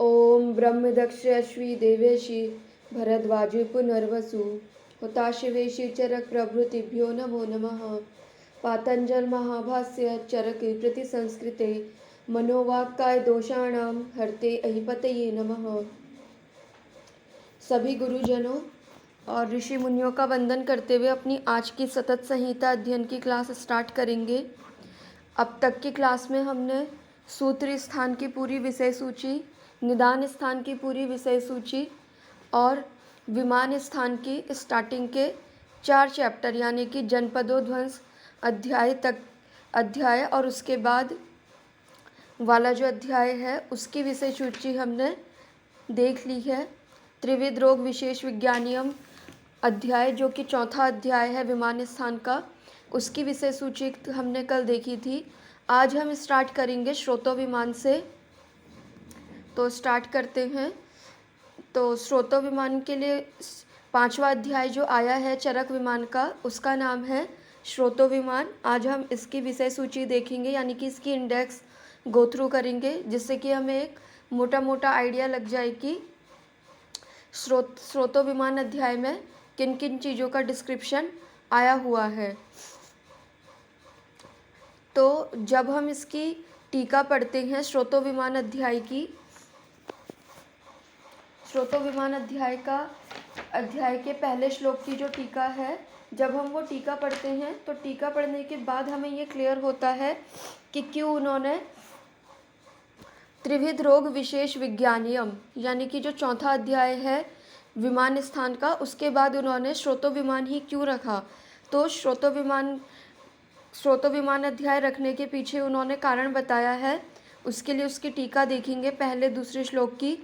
ओम ब्रह्मदक्षश्री देवेशी भरद्वाजे पुनर्वसु हुताशिवेशी चरक प्रभृतिभ्यो नमो नमः। पातंजल महाभाष्य चरक प्रति संस्कृते मनोवाक्काय दोषाणां हरते अहिपतये नमः। सभी गुरुजनों और ऋषि मुनियों का वंदन करते हुए अपनी आज की सतत संहिता अध्ययन की क्लास स्टार्ट करेंगे। अब तक की क्लास में हमने सूत्र स्थान की पूरी विषय सूची, निदान स्थान की पूरी विषय सूची और विमान स्थान की स्टार्टिंग के 4 चैप्टर यानी कि जनपदोध्वंस अध्याय और उसके बाद वाला जो अध्याय है उसकी विषय सूची हमने देख ली है। त्रिविध रोग विशेष विज्ञानियम अध्याय जो कि चौथा अध्याय है विमान स्थान का, उसकी विषय सूची हमने कल देखी थी। आज हम स्टार्ट करेंगे श्रोतो विमान से। तो स्टार्ट करते हैं। तो श्रोतो विमान के लिए 5वां अध्याय जो आया है चरक विमान का, उसका नाम है श्रोतो विमान। आज हम इसकी विषय सूची देखेंगे यानी कि इसकी इंडेक्स गो थ्रू करेंगे, जिससे कि हमें एक मोटा मोटा आइडिया लग जाए कि श्रोतो विमान अध्याय में किन किन चीज़ों का डिस्क्रिप्शन आया हुआ है। तो जब हम इसकी टीका पढ़ते हैं श्रोतो विमान अध्याय की, श्रोतो विमान अध्याय के पहले श्लोक की जो टीका है, जब हम वो टीका पढ़ते हैं तो टीका पढ़ने के बाद हमें ये क्लियर होता है कि क्यों उन्होंने त्रिविध रोग विशेष विज्ञानियम यानी कि जो चौथा अध्याय है विमान स्थान का, उसके बाद उन्होंने श्रोतो विमान ही क्यों रखा। तो श्रोतो विमान अध्याय रखने के पीछे उन्होंने कारण बताया है। उसके लिए उसकी टीका देखेंगे पहले दूसरे श्लोक की।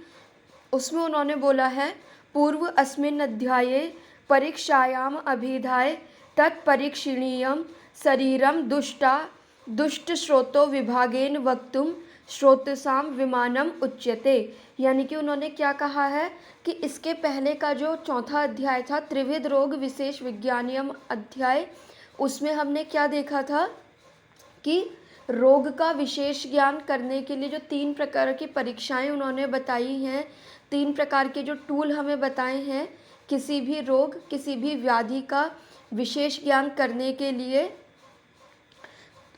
उसमें उन्होंने बोला है, पूर्व अस्मिन् अध्याये परीक्षायाम अभिधाय तत्परीक्षणीयम शरीरम दुष्ट श्रोतो विभागेन वक्तुम श्रोतसाम विमानम उच्यते। यानी कि उन्होंने क्या कहा है कि इसके पहले का जो चौथा अध्याय था त्रिविध रोग विशेष विज्ञानियम अध्याय, उसमें हमने क्या देखा था कि रोग का विशेष ज्ञान करने के लिए जो 3 प्रकार की परीक्षाएं उन्होंने बताई हैं, 3 प्रकार के जो टूल हमें बताए हैं किसी भी रोग किसी भी व्याधि का विशेष ज्ञान करने के लिए,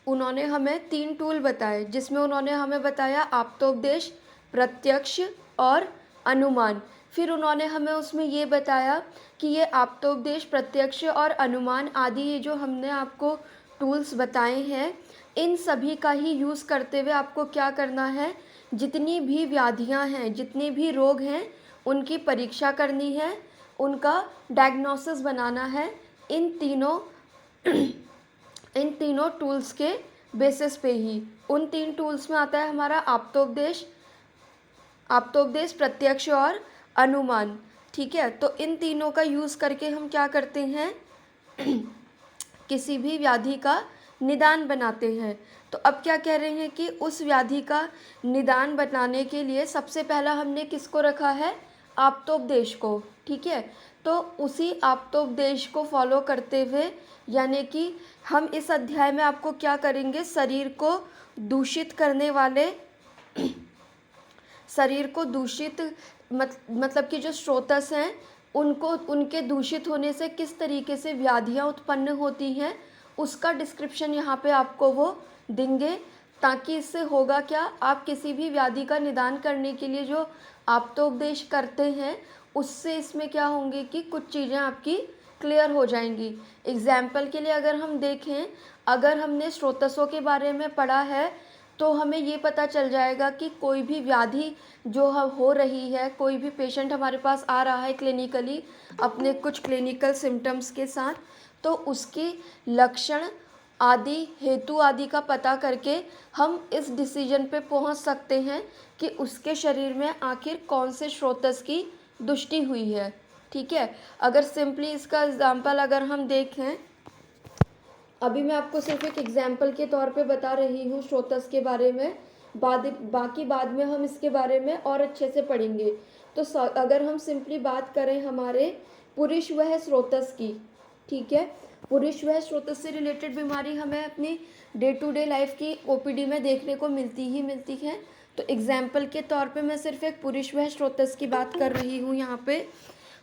उन्होंने हमें 3 टूल बताए, जिसमें उन्होंने हमें बताया आप्तोपदेश, प्रत्यक्ष और अनुमान। फिर उन्होंने हमें उसमें ये बताया कि ये आप्तोपदेश, प्रत्यक्ष और अनुमान आदि ये जो हमने आपको टूल्स बताए हैं, इन सभी का ही यूज़ करते हुए आपको क्या करना है, जितनी भी व्याधियां हैं, जितने भी रोग हैं, उनकी परीक्षा करनी है, उनका डायग्नोसिस बनाना है। इन तीनों टूल्स के बेसिस पे ही, उन 3 टूल्स में आता है हमारा आप्तोपदेश, प्रत्यक्ष और अनुमान। ठीक है, तो इन तीनों का यूज़ करके हम क्या करते हैं किसी भी व्याधि का निदान बनाते हैं। तो अब क्या कह रहे हैं कि उस व्याधि का निदान बनाने के लिए सबसे पहला हमने किसको रखा है, आप्तोपदेश को। ठीक है, तो उसी आप्तोपदेश को फॉलो करते हुए यानी कि हम इस अध्याय में आपको क्या करेंगे, शरीर को दूषित करने वाले शरीर को दूषित मतलब कि जो स्रोतस हैं उनको, उनके दूषित होने से किस तरीके से व्याधियां उत्पन्न होती हैं, उसका डिस्क्रिप्शन यहाँ पे आपको वो देंगे। ताकि इससे होगा क्या, आप किसी भी व्याधि का निदान करने के लिए जो आप्तोपदेश करते हैं उससे इसमें क्या होंगे कि कुछ चीज़ें आपकी क्लियर हो जाएंगी। एग्जाम्पल के लिए अगर हम देखें, अगर हमने स्रोतसों के बारे में पढ़ा है तो हमें ये पता चल जाएगा कि कोई भी व्याधि जो हो रही है, कोई भी पेशेंट हमारे पास आ रहा है क्लिनिकली अपने कुछ क्लिनिकल सिम्टम्स के साथ, तो उसकी लक्षण आदि हेतु आदि का पता करके हम इस डिसीजन पे पहुंच सकते हैं कि उसके शरीर में आखिर कौन से स्रोतस की दुष्टि हुई है। ठीक है, अगर सिंपली इसका एग्जाम्पल अगर हम देखें, अभी मैं आपको सिर्फ एक एग्जाम्पल के तौर पे बता रही हूँ स्रोतस के बारे में, बाकी बाद में हम इसके बारे में और अच्छे से पढ़ेंगे। तो अगर हम सिंपली बात करें हमारे पुरुष वह स्रोतस की, ठीक है, पुरुष व स्रोतस से रिलेटेड बीमारी हमें अपनी डे टू डे लाइफ की ओपीडी में देखने को मिलती ही मिलती है। तो एग्जाम्पल के तौर पे मैं सिर्फ एक पुरुष व स्रोतस की बात कर रही हूँ यहाँ पे।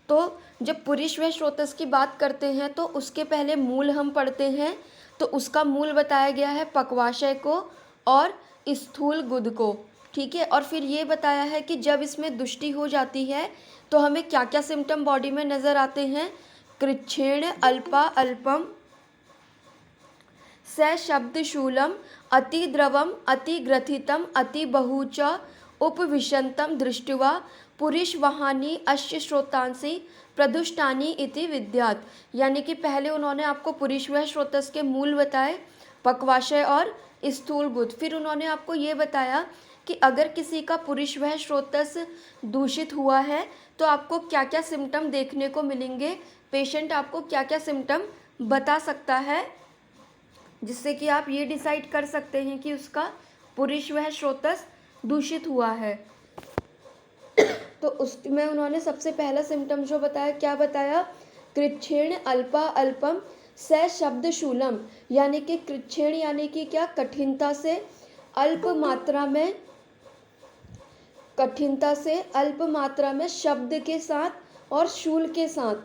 तो जब पुरुष व स्रोतस की बात करते हैं तो उसके पहले मूल हम पढ़ते हैं। तो उसका मूल बताया गया है पक्वाशय को और स्थूल गुद को, ठीक है। और फिर ये बताया है कि जब इसमें दुष्टि हो जाती है तो हमें क्या क्या सिम्टम बॉडी में नज़र आते हैं। कृच्छेण अल्पा अल्पम स शब्द शूलम अति द्रवम अति ग्रथितम अति बहुच उपविशंतम दृष्टवा पुरुष वहानी अश्य श्रोतांसी प्रदुष्टानी इति विद्यात। यानी कि पहले उन्होंने आपको पुरुष व स्रोतस के मूल बताए, पक्वाशय और स्थूल गुद। फिर उन्होंने आपको ये बताया कि अगर किसी का पुरुष व स्रोतस दूषित हुआ है तो आपको क्या क्या सिम्टम देखने को मिलेंगे, पेशेंट आपको क्या क्या सिम्टम बता सकता है, जिससे कि आप ये डिसाइड कर सकते हैं कि उसका पुरुष व स्रोतस दूषित हुआ है। तो उसमें उन्होंने सबसे पहला सिम्टम जो बताया, क्या बताया, कृच्छेण अल्पा अल्पम स शब्द शूलम। यानी कि कृच्छेण यानी कि क्या, कठिनता से अल्प मात्रा में शब्द के साथ और शूल के साथ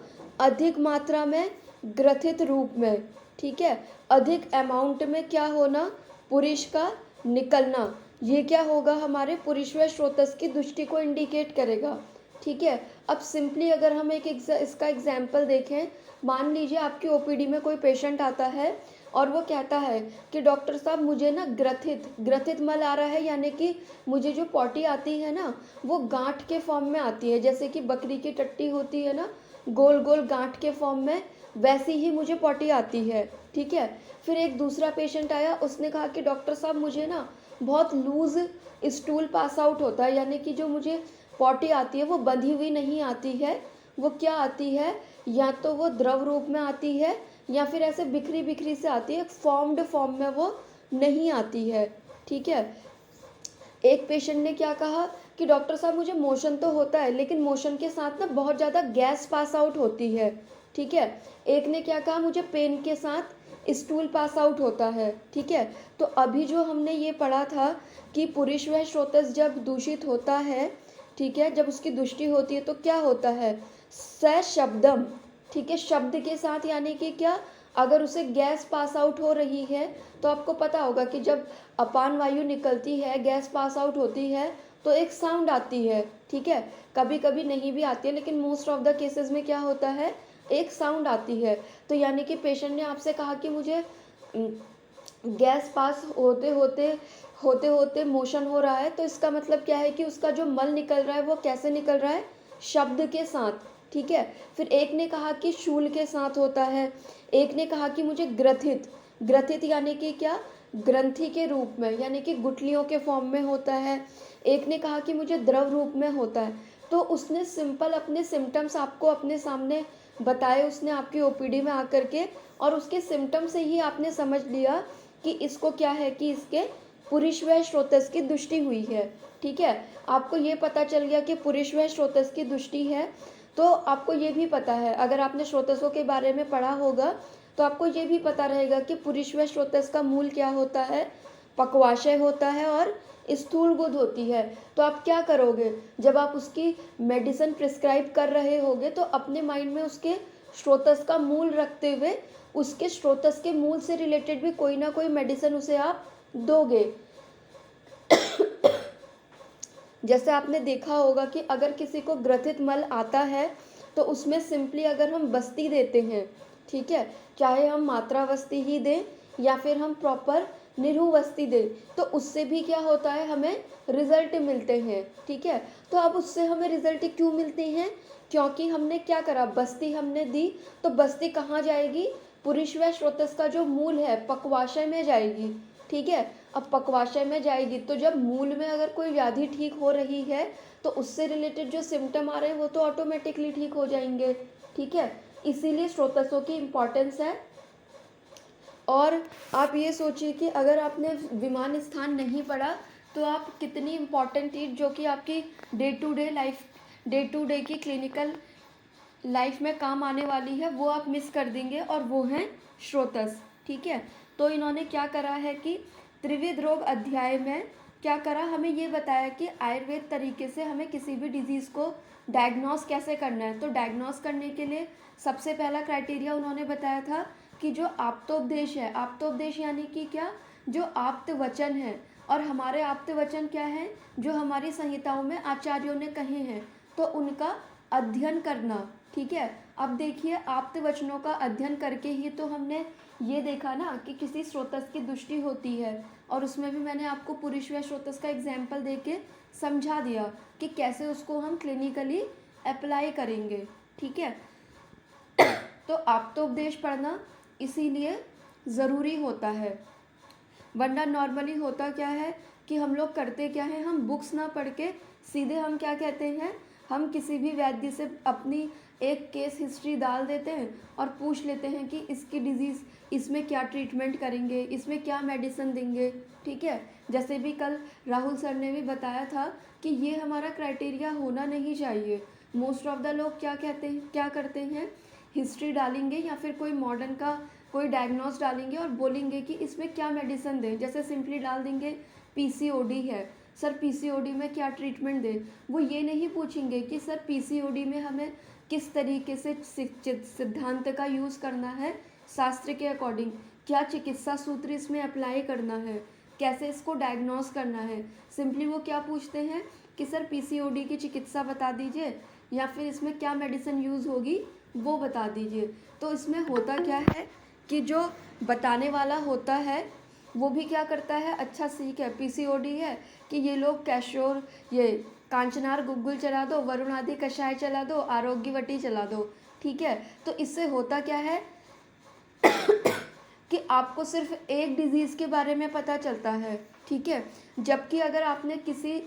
अधिक मात्रा में ग्रथित रूप में, ठीक है। अधिक अमाउंट में क्या होना, पुरुष का निकलना, ये क्या होगा, हमारे पुरुष व स्रोतस की दृष्टि को इंडिकेट करेगा, ठीक है। अब सिंपली अगर हम इसका एग्जाम्पल देखें, मान लीजिए आपकी ओपीडी में कोई पेशेंट आता है और वो कहता है कि डॉक्टर साहब मुझे ना ग्रथित मल आ रहा है, यानी कि मुझे जो पॉटी आती है ना वो गांठ के फॉर्म में आती है, जैसे कि बकरी की टट्टी होती है ना गोल गोल गांठ के फॉर्म में, वैसी ही मुझे पॉटी आती है, ठीक है। फिर एक दूसरा पेशेंट आया, उसने कहा कि डॉक्टर साहब मुझे ना बहुत लूज स्टूल पास आउट होता है, यानी कि जो मुझे पॉटी आती है वो बंधी हुई नहीं आती है, वो क्या आती है, या तो वो द्रव रूप में आती है या फिर ऐसे बिखरी बिखरी से आती है, फॉर्म्ड फॉर्म में वो नहीं आती है, ठीक है। एक पेशेंट ने क्या कहा कि डॉक्टर साहब मुझे मोशन तो होता है लेकिन मोशन के साथ ना बहुत ज़्यादा गैस पास आउट होती है, ठीक है। एक ने क्या कहा, मुझे पेन के साथ स्टूल पास आउट होता है, ठीक है। तो अभी जो हमने ये पढ़ा था कि पुरुष व स्रोतस जब दूषित होता है, ठीक है, जब उसकी दृष्टि होती है तो क्या होता है, स शब्दम, ठीक है, शब्द के साथ, यानी कि क्या, अगर उसे गैस पास आउट हो रही है तो आपको पता होगा कि जब अपान वायु निकलती है, गैस पास आउट होती है तो एक साउंड आती है, ठीक है। कभी कभी नहीं भी आती है लेकिन मोस्ट ऑफ द केसेस में क्या होता है, एक साउंड आती है। तो यानी कि पेशेंट ने आपसे कहा कि मुझे गैस पास होते होते मोशन हो रहा है, तो इसका मतलब क्या है कि उसका जो मल निकल रहा है वो कैसे निकल रहा है, शब्द के साथ, ठीक है। फिर एक ने कहा कि शूल के साथ होता है, एक ने कहा कि मुझे ग्रथित यानी कि क्या, ग्रंथि के रूप में, यानी कि गुठलियों के फॉर्म में होता है, एक ने कहा कि मुझे द्रव रूप में होता है। तो उसने सिंपल अपने सिम्टम्स आपको अपने सामने बताए, उसने आपकी ओपीडी में आकर के, और उसके सिम्टम से ही आपने समझ लिया कि इसको क्या है, कि इसके पुरुष व स्रोतस की दृष्टि हुई है, ठीक है। आपको ये पता चल गया कि पुरुष व स्रोतस की दृष्टि है, तो आपको ये भी पता है, अगर आपने स्रोतसों के बारे में पढ़ा होगा तो आपको ये भी पता रहेगा कि पुरुष व स्रोतस का मूल क्या होता है, पक्वाशय होता है और स्थूल गुद होती है। तो आप क्या करोगे, जब आप उसकी मेडिसिन प्रिस्क्राइब कर रहे होगे तो अपने माइंड में उसके स्रोतस का मूल रखते हुए उसके स्रोतस के मूल से रिलेटेड भी कोई ना कोई मेडिसिन उसे आप दोगे। जैसे आपने देखा होगा कि अगर किसी को ग्रथित मल आता है तो उसमें सिंपली अगर हम बस्ती देते हैं, ठीक है, चाहे हम मात्रा बस्ती ही दें या फिर हम प्रॉपर निरूवस्ती दें, तो उससे भी क्या होता है, हमें रिजल्ट मिलते हैं, ठीक है। तो अब उससे हमें रिजल्ट क्यों मिलते हैं, क्योंकि हमने क्या करा, बस्ती हमने दी, तो बस्ती कहाँ जाएगी, पुरुष व स्रोतस का जो मूल है पक्वाशय में जाएगी, ठीक है। अब पक्वाशय में जाएगी तो जब मूल में अगर कोई व्याधि ठीक हो रही है तो उससे रिलेटेड जो सिम्टम आ रहे हैं वो तो ऑटोमेटिकली ठीक हो जाएंगे, ठीक है। इसीलिए स्रोतसों की इम्पॉर्टेंस है। और आप ये सोचिए कि अगर आपने विमान स्थान नहीं पढ़ा तो आप कितनी इम्पॉर्टेंट चीज़ जो कि आपकी डे टू डे की क्लिनिकल लाइफ में काम आने वाली है वो आप मिस कर देंगे, और वो हैं श्रोतस। ठीक है, तो इन्होंने क्या करा है कि त्रिविध रोग अध्याय में क्या करा, हमें ये बताया कि आयुर्वेद तरीके से हमें किसी भी डिजीज़ को डायग्नोस कैसे करना है। तो डायग्नोस करने के लिए सबसे पहला क्राइटेरिया उन्होंने बताया था कि जो आप्तोपदेश है, आप्तोपदेश यानी कि क्या, जो आप्त वचन है, और हमारे आप्त वचन क्या है, जो हमारी संहिताओं में आचार्यों ने कहे हैं, तो उनका अध्ययन करना। ठीक है, अब देखिए आप्त वचनों का अध्ययन करके ही तो हमने ये देखा ना कि किसी स्रोतस की दृष्टि होती है, और उसमें भी मैंने आपको पुरुषव्य स्रोतस का एग्जाम्पल दे के समझा दिया कि कैसे उसको हम क्लिनिकली अप्लाई करेंगे। ठीक है, तो आप्तोपदेश पढ़ना इसीलिए ज़रूरी होता है, वरना नॉर्मली होता क्या है कि हम लोग करते क्या है, हम बुक्स ना पढ़ के सीधे हम क्या कहते हैं, हम किसी भी वैद्य से अपनी एक केस हिस्ट्री डाल देते हैं और पूछ लेते हैं कि इसकी डिजीज़, इसमें क्या ट्रीटमेंट करेंगे, इसमें क्या मेडिसिन देंगे। ठीक है, जैसे भी कल राहुल सर ने भी बताया था कि ये हमारा क्राइटेरिया होना नहीं चाहिए। मोस्ट ऑफ द लोग क्या कहते हैं, क्या करते हैं, हिस्ट्री डालेंगे या फिर कोई मॉडर्न का कोई डायग्नोस डालेंगे और बोलेंगे कि इसमें क्या मेडिसिन दें। जैसे सिंपली डाल देंगे पीसीओडी है, सर पीसीओडी में क्या ट्रीटमेंट दें। वो ये नहीं पूछेंगे कि सर पीसीओडी में हमें किस तरीके से सिद्धांत का यूज़ करना है, शास्त्र के अकॉर्डिंग क्या चिकित्सा सूत्र इसमें अप्लाई करना है, कैसे इसको डायग्नोस करना है। सिंपली वो क्या पूछते हैं कि सर पीसीओडी की चिकित्सा बता दीजिए, या फिर इसमें क्या मेडिसिन यूज़ होगी वो बता दीजिए। तो इसमें होता क्या है कि जो बताने वाला होता है वो भी क्या करता है, अच्छा सीख है, पीसीओडी है कि ये लोग कैशोर, ये कांचनार गुग्गुल चला दो, वरुण आदि कषाय चला दो, आरोग्यवटी चला दो। ठीक है, तो इससे होता क्या है कि आपको सिर्फ एक डिजीज़ के बारे में पता चलता है। ठीक है, जबकि अगर आपने किसी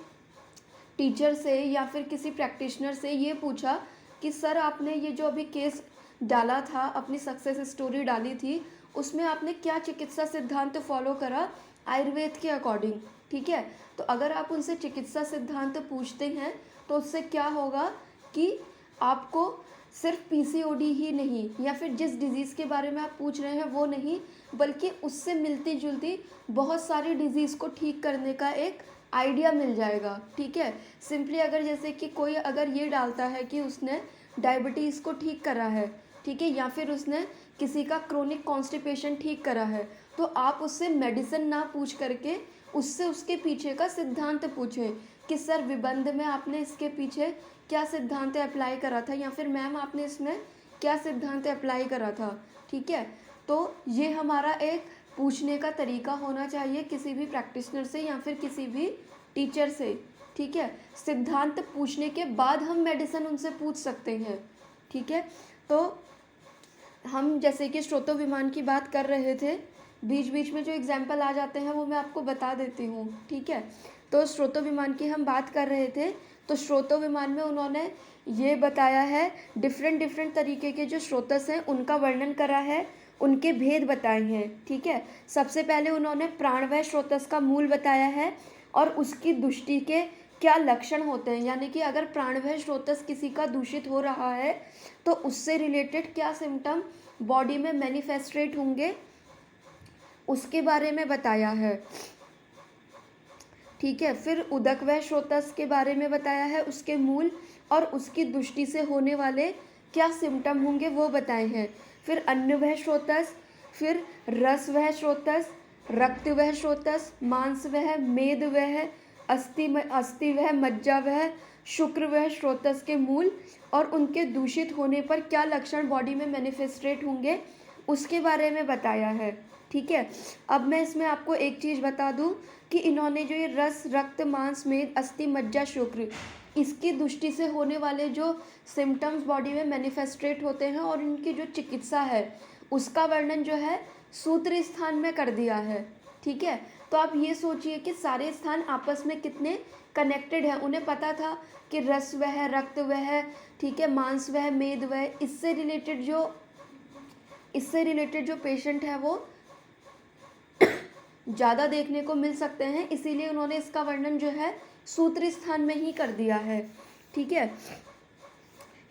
टीचर से या फिर किसी प्रैक्टिशनर से ये पूछा कि सर आपने ये जो अभी केस डाला था, अपनी सक्सेस स्टोरी डाली थी, उसमें आपने क्या चिकित्सा सिद्धांत फॉलो करा आयुर्वेद के अकॉर्डिंग। ठीक है, तो अगर आप उनसे चिकित्सा सिद्धांत पूछते हैं तो उससे क्या होगा कि आपको सिर्फ पीसीओडी ही नहीं, या फिर जिस डिज़ीज़ के बारे में आप पूछ रहे हैं वो नहीं, बल्कि उससे मिलती जुलती बहुत सारी डिज़ीज़ को ठीक करने का एक आइडिया मिल जाएगा। ठीक है, सिंपली अगर जैसे कि कोई अगर ये डालता है कि उसने डायबिटीज़ को ठीक करा है, ठीक है, या फिर उसने किसी का क्रोनिक कॉन्स्टिपेशन ठीक करा है, तो आप उससे मेडिसिन ना पूछ करके उससे उसके पीछे का सिद्धांत पूछें कि सर विबंध में आपने इसके पीछे क्या सिद्धांत अप्लाई करा था, या फिर मैम आपने इसमें क्या सिद्धांत अप्लाई करा था। ठीक है, तो ये हमारा एक पूछने का तरीका होना चाहिए किसी भी प्रैक्टिशनर से या फिर किसी भी टीचर से। ठीक है, सिद्धांत पूछने के बाद हम मेडिसिन उनसे पूछ सकते हैं। ठीक है, तो हम जैसे कि श्रोतोविमान की बात कर रहे थे, बीच बीच में जो एग्जाम्पल आ जाते हैं वो मैं आपको बता देती हूँ। ठीक है, तो श्रोतोविमान की हम बात कर रहे थे, तो श्रोतोविमान में उन्होंने ये बताया है, डिफरेंट डिफरेंट तरीके के जो स्रोतस हैं उनका वर्णन करा है, उनके भेद बताए हैं। ठीक है, सबसे पहले उन्होंने प्राणवय स्रोतस का मूल बताया है और उसकी दुष्टि के क्या लक्षण होते हैं, यानी कि अगर प्राणवय स्रोतस किसी का दूषित हो रहा है तो उससे रिलेटेड क्या सिम्टम बॉडी में मैनिफेस्टेट होंगे, उसके बारे में बताया है। ठीक है, फिर उदकवय स्रोतस के बारे में बताया है, उसके मूल और उसकी दृष्टि से होने वाले क्या सिम्टम होंगे वो बताए हैं। फिर अन्नवय स्रोतस, फिर रसवय स्रोतस, रक्तवय स्रोतस, मांसवय, मेदवय, अस्थिवय, मज्जावय, शुक्रवय स्रोतस के मूल और उनके दूषित होने पर क्या लक्षण बॉडी में मैनिफेस्टेट होंगे उसके बारे में बताया है। ठीक है, अब मैं इसमें आपको एक चीज़ बता दूं कि इन्होंने जो ये रस, रक्त, मांस, मेद, अस्थि, मज्जा, शुक्र, इसकी दृष्टि से होने वाले जो सिम्टम्स बॉडी में मैनिफेस्टेट होते हैं और इनकी जो चिकित्सा है उसका वर्णन जो है सूत्र स्थान में कर दिया है। ठीक है, तो आप ये सोचिए कि सारे स्थान आपस में कितने कनेक्टेड हैं। उन्हें पता था कि रस वह, रक्त वह, ठीक है, मांस वह, मेद वह, इससे रिलेटेड जो पेशेंट है वो ज़्यादा देखने को मिल सकते हैं, इसीलिए उन्होंने इसका वर्णन जो है सूत्र स्थान में ही कर दिया है। ठीक है,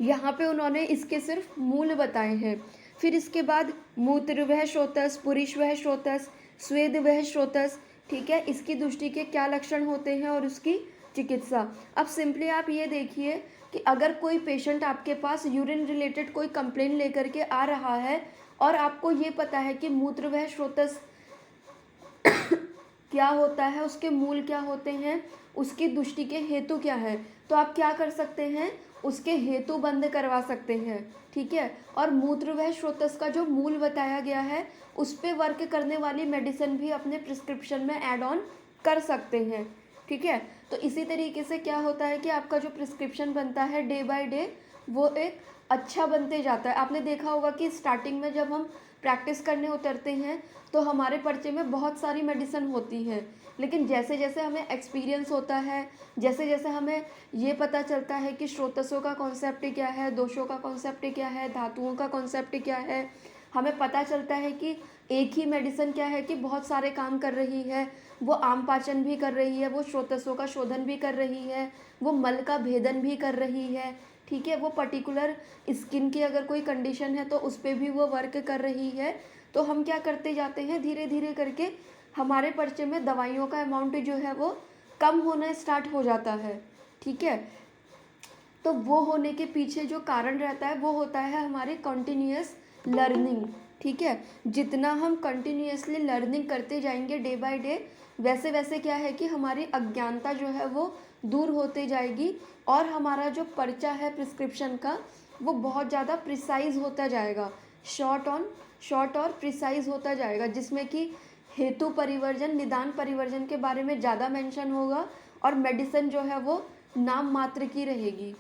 यहाँ पे उन्होंने इसके सिर्फ मूल बताए हैं। फिर इसके बाद मूत्रवह स्रोतस, पुरीश्वह स्रोतस, स्वेदवह स्रोतस, ठीक है, इसकी दृष्टि के क्या लक्षण होते हैं और उसकी चिकित्सा। अब सिंपली आप ये देखिए कि अगर कोई पेशेंट आपके पास यूरिन रिलेटेड कोई कंप्लेन लेकर के आ रहा है और आपको ये पता है कि मूत्रवह स्रोतस क्या होता है, उसके मूल क्या होते हैं, उसकी दृष्टि के हेतु क्या है, तो आप क्या कर सकते हैं, उसके हेतु बंद करवा सकते हैं, ठीक है। और मूत्रवह स्रोतस का जो मूल बताया गया है उस पे वर्क करने वाली मेडिसिन भी अपने प्रिस्क्रिप्शन में ऐड ऑन कर सकते हैं, ठीक है। तो इसी तरीके से क्या होता है कि आपका जो प्रिस्क्रिप्शन बनता है डे बाय डे वो एक अच्छा बनते जाता है। आपने देखा होगा कि स्टार्टिंग में जब हम प्रैक्टिस करने उतरते हैं तो हमारे पर्चे में बहुत सारी मेडिसिन होती हैं, लेकिन जैसे जैसे हमें एक्सपीरियंस होता है, जैसे जैसे हमें ये पता चलता है कि स्रोतसों का कॉन्सेप्ट क्या है, दोषों का कॉन्सेप्ट क्या है, धातुओं का कॉन्सेप्ट क्या है, हमें पता चलता है कि एक ही मेडिसिन क्या है कि बहुत सारे काम कर रही है, वो आम पाचन भी कर रही है, वो स्रोतसों का शोधन भी कर रही है, वो मल का भेदन भी कर रही है, ठीक है, वो पर्टिकुलर स्किन की अगर कोई कंडीशन है तो उस पर भी वो वर्क कर रही है। तो हम क्या करते जाते हैं, धीरे धीरे करके हमारे पर्चे में दवाइयों का अमाउंट जो है वो कम होना स्टार्ट हो जाता है, ठीक है। तो वो होने के पीछे जो कारण रहता है वो होता है हमारी कंटिन्यूअस लर्निंग, ठीक है। जितना हम कंटिन्यूअसली लर्निंग करते जाएंगे डे बाय डे, वैसे वैसे क्या है कि हमारी अज्ञानता जो है वो दूर होते जाएगी और हमारा जो पर्चा है प्रिस्क्रिप्शन का वो बहुत ज़्यादा प्रिसाइज होता जाएगा, शॉर्ट और प्रिसाइज होता जाएगा, जिसमें कि हेतु परिवर्जन, निदान परिवर्जन के बारे में ज़्यादा मेंशन होगा और मेडिसिन जो है वो नाम मात्र की रहेगी।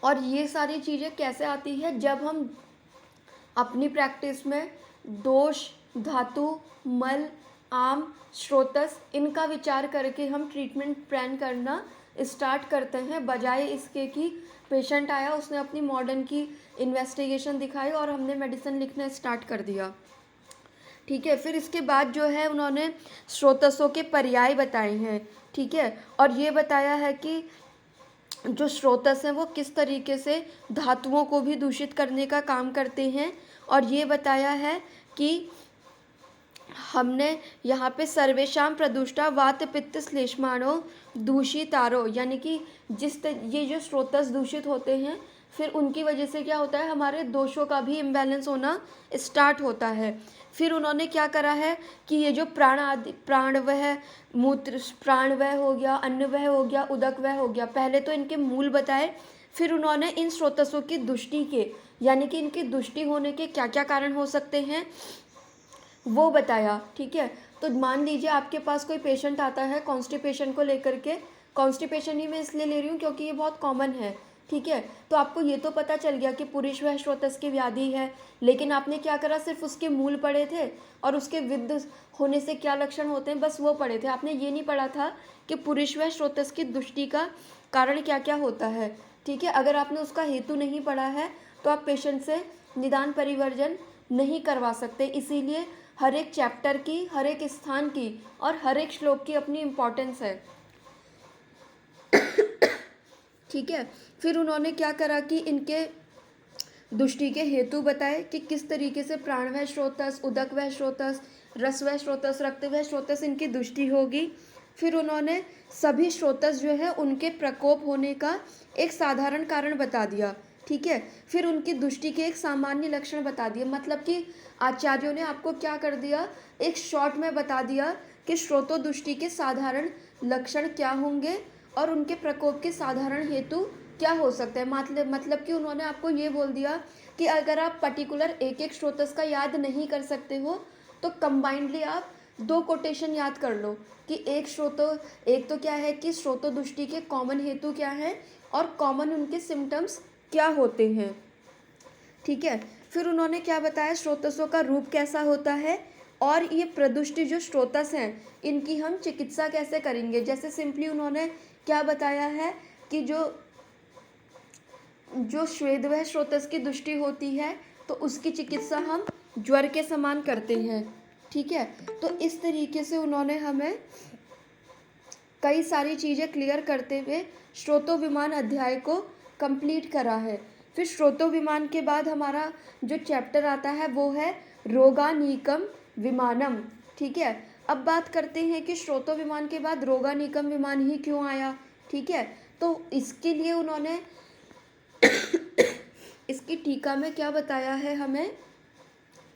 और ये सारी चीज़ें कैसे आती है, जब हम अपनी प्रैक्टिस में दोष, धातु, मल, आम, स्रोतस इनका विचार करके हम ट्रीटमेंट प्लान करना स्टार्ट करते हैं, बजाय इसके कि पेशेंट आया, उसने अपनी मॉडर्न की इन्वेस्टिगेशन दिखाई और हमने मेडिसिन लिखना स्टार्ट कर दिया, ठीक है। फिर इसके बाद जो है उन्होंने स्रोतसों के पर्याय बताए हैं, ठीक है, और ये बताया है कि जो स्रोतस हैं वो किस तरीके से धातुओं को भी दूषित करने का काम करते हैं। और ये बताया है कि हमने यहाँ पे सर्वेशाम प्रदुष्टा वात पित्त श्लेष्माणो दूषितारो, यानी कि ये जो स्रोतस दूषित होते हैं फिर उनकी वजह से क्या होता है, हमारे दोषों का भी इम्बैलेंस होना स्टार्ट होता है। फिर उन्होंने क्या करा है कि ये जो प्राणवह, मूत्र प्राणवह हो गया, अन्नवह हो गया, उदकवह हो गया, पहले तो इनके मूल बताए, फिर उन्होंने इन स्रोतसों की दुष्टि के, यानी कि इनकी दुष्टि होने के क्या क्या कारण हो सकते हैं वो बताया, ठीक है। तो मान लीजिए आपके पास कोई पेशेंट आता है कॉन्स्टिपेशन को लेकर के, कॉन्स्टिपेशन ही मैं इसलिए ले रही हूँ क्योंकि ये बहुत कॉमन है, ठीक है। तो आपको ये तो पता चल गया कि पुरुषवह स्रोतस की व्याधि है, लेकिन आपने क्या करा, सिर्फ उसके मूल पढ़े थे और उसके विद्ध होने से क्या लक्षण होते हैं बस वो पढ़े थे, आपने ये नहीं पढ़ा था कि पुरुषवह स्रोतस की दुष्टि का कारण क्या क्या होता है, ठीक है। अगर आपने उसका हेतु नहीं पढ़ा है तो आप पेशेंट से निदान परिवर्जन नहीं करवा सकते। इसीलिए हर एक चैप्टर की, हर एक स्थान की और हर एक श्लोक की अपनी इम्पोर्टेंस है, ठीक है। फिर उन्होंने क्या करा कि इनके दुष्टि के हेतु बताए कि किस तरीके से प्राणवह स्रोतस, उदकवह स्रोतस, रसवह स्रोतस, रक्तवह स्रोतस इनकी दुष्टि होगी। फिर उन्होंने सभी स्रोतस जो है उनके प्रकोप होने का एक साधारण कारण बता दिया, ठीक है। फिर उनकी दुष्टि के एक सामान्य लक्षण बता दिए, मतलब कि आचार्यों ने आपको क्या कर दिया, एक शॉर्ट में बता दिया कि स्रोतों दुष्टि के साधारण लक्षण क्या होंगे और उनके प्रकोप के साधारण हेतु क्या हो सकता है। मतलब कि उन्होंने आपको ये बोल दिया कि अगर आप पर्टिकुलर एक एक स्रोतस का याद नहीं कर सकते हो तो कंबाइंडली आप दो कोटेशन याद कर लो कि एक तो क्या है कि स्रोतो दुष्टि के कॉमन हेतु क्या है और कॉमन उनके सिम्टम्स क्या होते हैं, ठीक है। फिर उन्होंने क्या बताया, स्रोतसों का रूप कैसा होता है और ये प्रदुष्टि जो स्रोतस हैं इनकी हम चिकित्सा कैसे करेंगे। जैसे सिंपली उन्होंने क्या बताया है कि जो श्वेतवह स्रोतस की दुष्टि होती है तो उसकी चिकित्सा हम ज्वर के समान करते हैं, ठीक है। तो इस तरीके से उन्होंने हमें कई सारी चीज़ें क्लियर करते हुए श्रोतोविमान अध्याय को कंप्लीट करा है। फिर श्रोतोविमान के बाद हमारा जो चैप्टर आता है वो है रोगानीकम विमानम, ठीक है। अब बात करते हैं कि श्रोतोविमान के बाद रोगानीकम विमान ही क्यों आया, ठीक है। तो इसके लिए उन्होंने इसकी टीका में क्या बताया है हमें,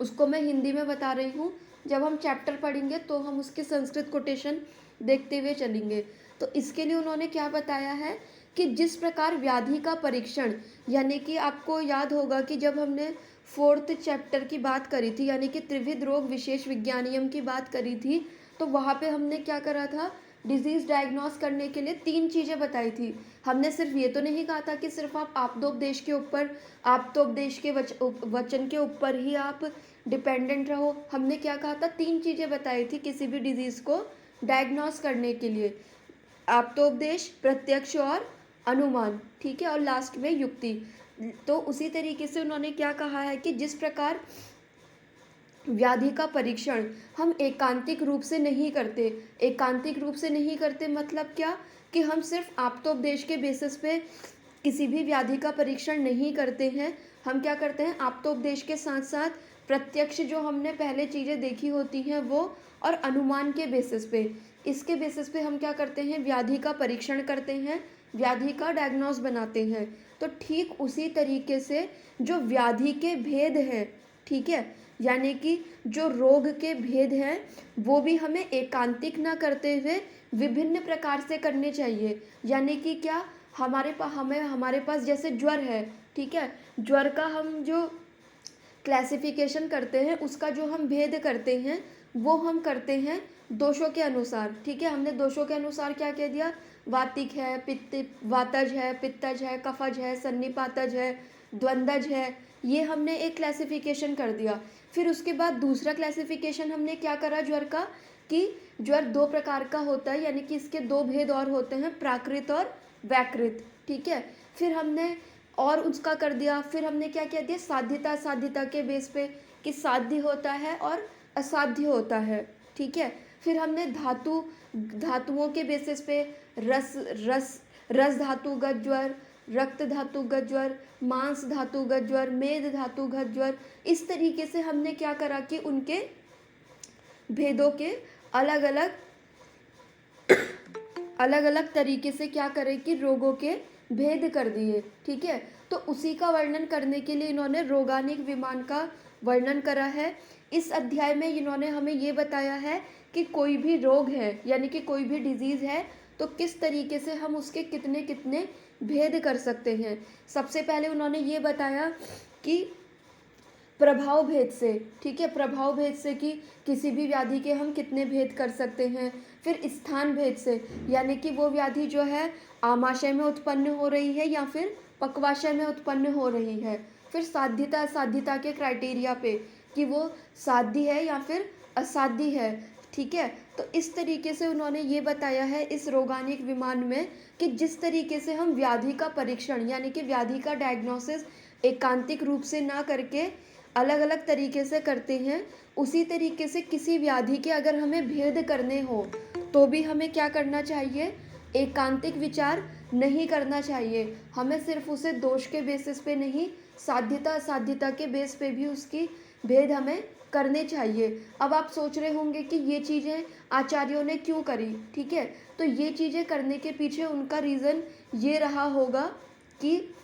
उसको मैं हिंदी में बता रही हूँ। जब हम चैप्टर पढ़ेंगे तो हम उसकी संस्कृत कोटेशन देखते हुए चलेंगे। तो इसके लिए उन्होंने क्या बताया है कि जिस प्रकार व्याधि का परीक्षण, यानी कि आपको याद होगा कि जब हमने 4th चैप्टर की बात करी थी, यानी कि त्रिविध रोग विशेष विज्ञानियम की बात करी थी, तो वहाँ पे हमने क्या करा था, डिजीज़ डायग्नोस करने के लिए 3 चीज़ें बताई थी। हमने सिर्फ ये तो नहीं कहा था कि सिर्फ आप आप्तोपदेश के ऊपर, आप्तोपदेश के वचन के ऊपर ही आप डिपेंडेंट रहो। हमने क्या कहा था, 3 चीज़ें बताई थी किसी भी डिजीज़ को डायग्नोस करने के लिए, आप्तोपदेश, प्रत्यक्ष और अनुमान, ठीक है, और लास्ट में युक्ति। तो उसी तरीके से उन्होंने क्या कहा है कि जिस प्रकार व्याधि का परीक्षण हम एकांतिक रूप से नहीं करते, एकांतिक रूप से नहीं करते मतलब क्या, कि हम सिर्फ आप्तोपदेश के बेसिस पे किसी भी व्याधि का परीक्षण नहीं करते हैं। हम क्या करते हैं, आप्तोपदेश के साथ साथ प्रत्यक्ष जो हमने पहले चीज़ें देखी होती हैं वो, और अनुमान के बेसिस पे, इसके बेसिस पे हम क्या करते हैं, व्याधि का परीक्षण करते हैं, व्याधि का डायग्नोस बनाते हैं। तो ठीक उसी तरीके से जो व्याधि के भेद हैं, ठीक है, यानी कि जो रोग के भेद हैं वो भी हमें एकांतिक ना करते हुए विभिन्न प्रकार से करने चाहिए। यानी कि क्या, हमारे पास जैसे ज्वर है, ठीक है, ज्वर का हम जो क्लासिफिकेशन करते हैं, उसका जो हम भेद करते हैं वो हम करते हैं दोषों के अनुसार, ठीक है। हमने दोषों के अनुसार क्या कह दिया, वातिक है, वातज है, पित्तज है, कफज है, सन्निपातज है, द्वंद्वज है, ये हमने एक क्लासिफिकेशन कर दिया। फिर उसके बाद दूसरा क्लासिफिकेशन हमने क्या करा ज्वर का, कि ज्वर 2 प्रकार का होता है, यानी कि इसके 2 भेद और होते हैं, प्राकृत और वैकृत, ठीक है। फिर हमने और उसका कर दिया, फिर हमने क्या कह दिया, साध्यता असाध्यता के बेस पे, कि साध्य होता है और असाध्य होता है, ठीक है। फिर हमने धातुओं के बेसिस पे रस धातुगत ज्वर, रक्त धातुगत ज्वर, मांस धातुगत ज्वर, मेद धातुगत ज्वर, इस तरीके से हमने क्या करा कि उनके भेदों के अलग अलग तरीके से क्या करें कि रोगों के भेद कर दिए, ठीक है। तो उसी का वर्णन करने के लिए इन्होंने रोगानिक विमान का वर्णन करा है। इस अध्याय में इन्होंने हमें ये बताया है कि कोई भी रोग है, यानी कि कोई भी डिजीज़ है, तो किस तरीके से हम उसके कितने कितने भेद कर सकते हैं। सबसे पहले उन्होंने ये बताया कि प्रभाव भेद से, ठीक है, प्रभाव भेद से कि किसी भी व्याधि के हम कितने भेद कर सकते हैं। फिर स्थान भेद से, यानी कि वो व्याधि जो है आमाशय में उत्पन्न हो रही है या फिर पक्वाशय में उत्पन्न हो रही है। फिर साध्यता असाध्यता के क्राइटेरिया पे, कि वो साध्य है या फिर असाध्य है, ठीक है। तो इस तरीके से उन्होंने ये बताया है इस रोगानिक विमान में कि जिस तरीके से हम व्याधि का परीक्षण, यानी कि व्याधि का डायग्नोसिस एकांतिक रूप से ना करके अलग अलग तरीके से करते हैं, उसी तरीके से किसी व्याधि के अगर हमें भेद करने हो तो भी हमें क्या करना चाहिए, एकांतिक विचार नहीं करना चाहिए। हमें सिर्फ उसे दोष के बेसिस पे नहीं, साध्यता असाध्यता के बेस पे भी उसकी भेद हमें करने चाहिए। अब आप सोच रहे होंगे कि ये चीज़ें आचार्यों ने क्यों करी, ठीक है। तो ये चीज़ें करने के पीछे उनका रीज़न ये रहा होगा कि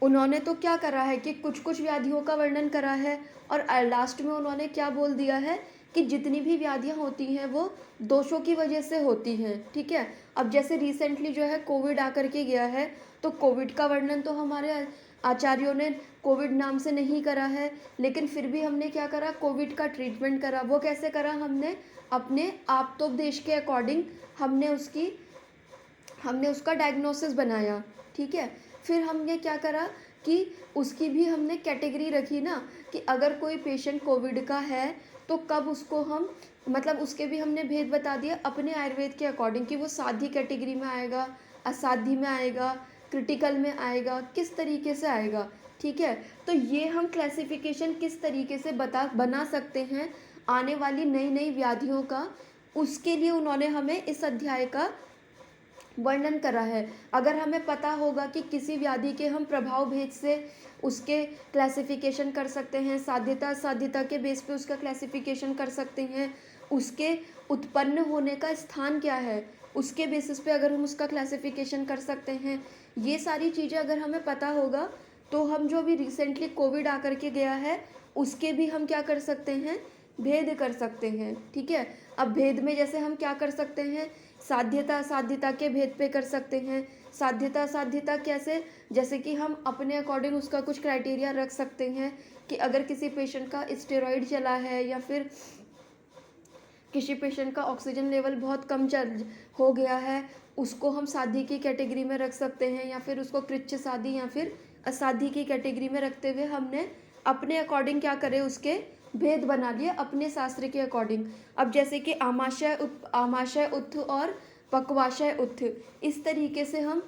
उन्होंने तो क्या करा है कि कुछ कुछ व्याधियों का वर्णन करा है, और लास्ट में उन्होंने क्या बोल दिया है कि जितनी भी व्याधियाँ होती हैं वो दोषों की वजह से होती हैं, ठीक है। अब जैसे रिसेंटली जो है कोविड आकर के गया है, तो कोविड का वर्णन तो हमारे आचार्यों ने कोविड नाम से नहीं करा है, लेकिन फिर भी हमने क्या करा, कोविड का ट्रीटमेंट करा। वो कैसे करा, हमने अपने आप्तोपदेश के अकॉर्डिंग हमने उसका डायग्नोसिस बनाया, ठीक है। फिर हमने क्या करा कि उसकी भी हमने कैटेगरी रखी ना, कि अगर कोई पेशेंट कोविड का है तो कब उसको हम, मतलब उसके भी हमने भेद बता दिया अपने आयुर्वेद के अकॉर्डिंग, कि वो साध्य कैटेगरी में आएगा, असाध्य में आएगा, क्रिटिकल में आएगा, किस तरीके से आएगा, ठीक है। तो ये हम क्लासिफिकेशन किस तरीके से बना सकते हैं आने वाली नई नई व्याधियों का, उसके लिए उन्होंने हमें इस अध्याय का वर्णन करा है। अगर हमें पता होगा कि किसी व्याधि के हम प्रभाव भेद से उसके क्लासिफिकेशन कर सकते हैं, साध्यता असाध्यता के बेस पे उसका क्लासिफिकेशन कर सकते हैं, उसके उत्पन्न होने का स्थान क्या है उसके बेसिस पे अगर हम उसका क्लासिफिकेशन कर सकते हैं, ये सारी चीज़ें अगर हमें पता होगा तो हम जो अभी रिसेंटली कोविड आकर के गया है उसके भी हम क्या कर सकते हैं, भेद कर सकते हैं, ठीक है। अब भेद में जैसे हम क्या कर सकते हैं, साध्यता असाध्यता के भेद पे कर सकते हैं। साध्यता असाध्यता कैसे, जैसे कि हम अपने अकॉर्डिंग उसका कुछ क्राइटेरिया रख सकते हैं कि अगर किसी पेशेंट का स्टेरॉइड चला है या फिर किसी पेशेंट का ऑक्सीजन लेवल बहुत कम हो गया है, उसको हम साध्य की कैटेगरी में रख सकते हैं, या फिर उसको कृच्छ साध्य या फिर असाध्य की कैटेगरी में रखते हुए हमने अपने अकॉर्डिंग क्या करे उसके भेद बना लिए अपने शास्त्र के अकॉर्डिंग। अब जैसे कि आमाशय उत्थ और पक्वाशय उत्थ, इस तरीके से हम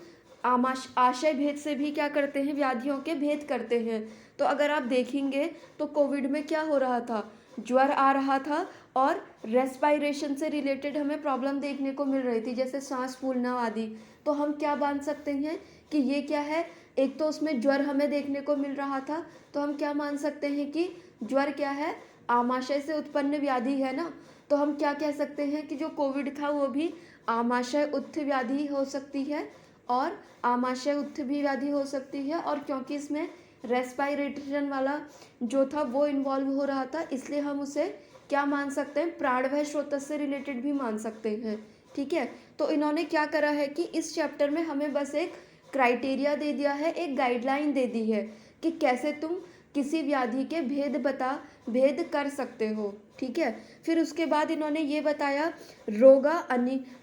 आशय भेद से भी क्या करते हैं, व्याधियों के भेद करते हैं। तो अगर आप देखेंगे तो कोविड में क्या हो रहा था, ज्वर आ रहा था और रेस्पायरेशन से रिलेटेड हमें प्रॉब्लम देखने को मिल रही थी, जैसे सांस फूलना आदि। तो हम क्या मान सकते हैं कि ये क्या है, एक तो उसमें ज्वर हमें देखने को मिल रहा था, तो हम क्या मान सकते हैं कि ज्वर क्या है, आमाशय से उत्पन्न व्याधि है ना। तो हम क्या कह सकते हैं कि जो कोविड था वो भी आमाशय उत्थ व्याधि हो सकती है और आमाशय उत्थ भी व्याधि हो सकती है, और क्योंकि इसमें रेस्पायरेशन वाला जो था वो इन्वॉल्व हो रहा था, इसलिए हम उसे क्या मान सकते हैं, प्राणवायु स्रोतस से रिलेटेड भी मान सकते हैं, ठीक है। तो इन्होंने क्या करा है कि इस चैप्टर में हमें बस एक क्राइटेरिया दे दिया है, एक गाइडलाइन दे दी है कि कैसे तुम किसी व्याधि के भेद कर सकते हो, ठीक है। फिर उसके बाद इन्होंने ये बताया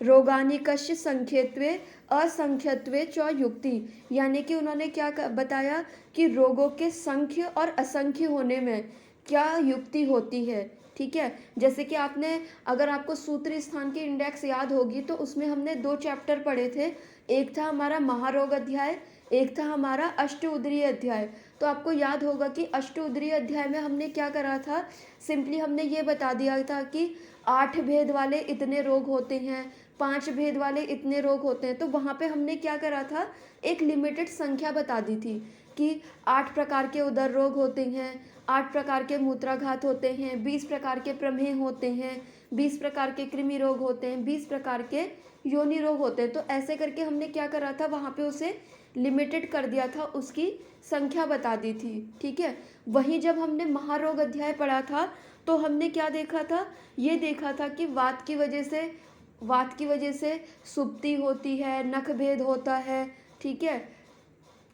रोगानिकस्य संख्यत्वे असंख्यत्वे च युक्ति, यानी कि उन्होंने क्या बताया कि रोगों के संख्य और असंख्य होने में क्या युक्ति होती है, ठीक है। जैसे कि आपने, अगर आपको सूत्र स्थान की इंडेक्स याद होगी तो उसमें हमने 2 चैप्टर पढ़े थे, एक था हमारा महारोग अध्याय, एक था हमारा अष्ट उदरीय अध्याय। तो आपको याद होगा कि अष्ट उदरीय अध्याय में हमने क्या करा था, सिंपली हमने ये बता दिया था कि 8 भेद वाले इतने रोग होते हैं, 5 भेद वाले इतने रोग होते हैं। तो वहाँ पे हमने क्या करा था, एक लिमिटेड संख्या बता दी थी कि 8 प्रकार के उदर रोग होते हैं, 8 प्रकार के मूत्राघात होते हैं, 20 प्रकार के प्रमेह होते हैं, 20 प्रकार के कृमि रोग होते हैं, 20 प्रकार के योनि रोग होते हैं। तो ऐसे करके हमने क्या करा था, वहाँ पे उसे लिमिटेड कर दिया था, उसकी संख्या बता दी थी, ठीक है। वहीं जब हमने महारोग अध्याय पढ़ा था तो हमने क्या देखा था, ये देखा था कि वात की वजह से सुप्ति होती है, नख भेद होता है, ठीक है।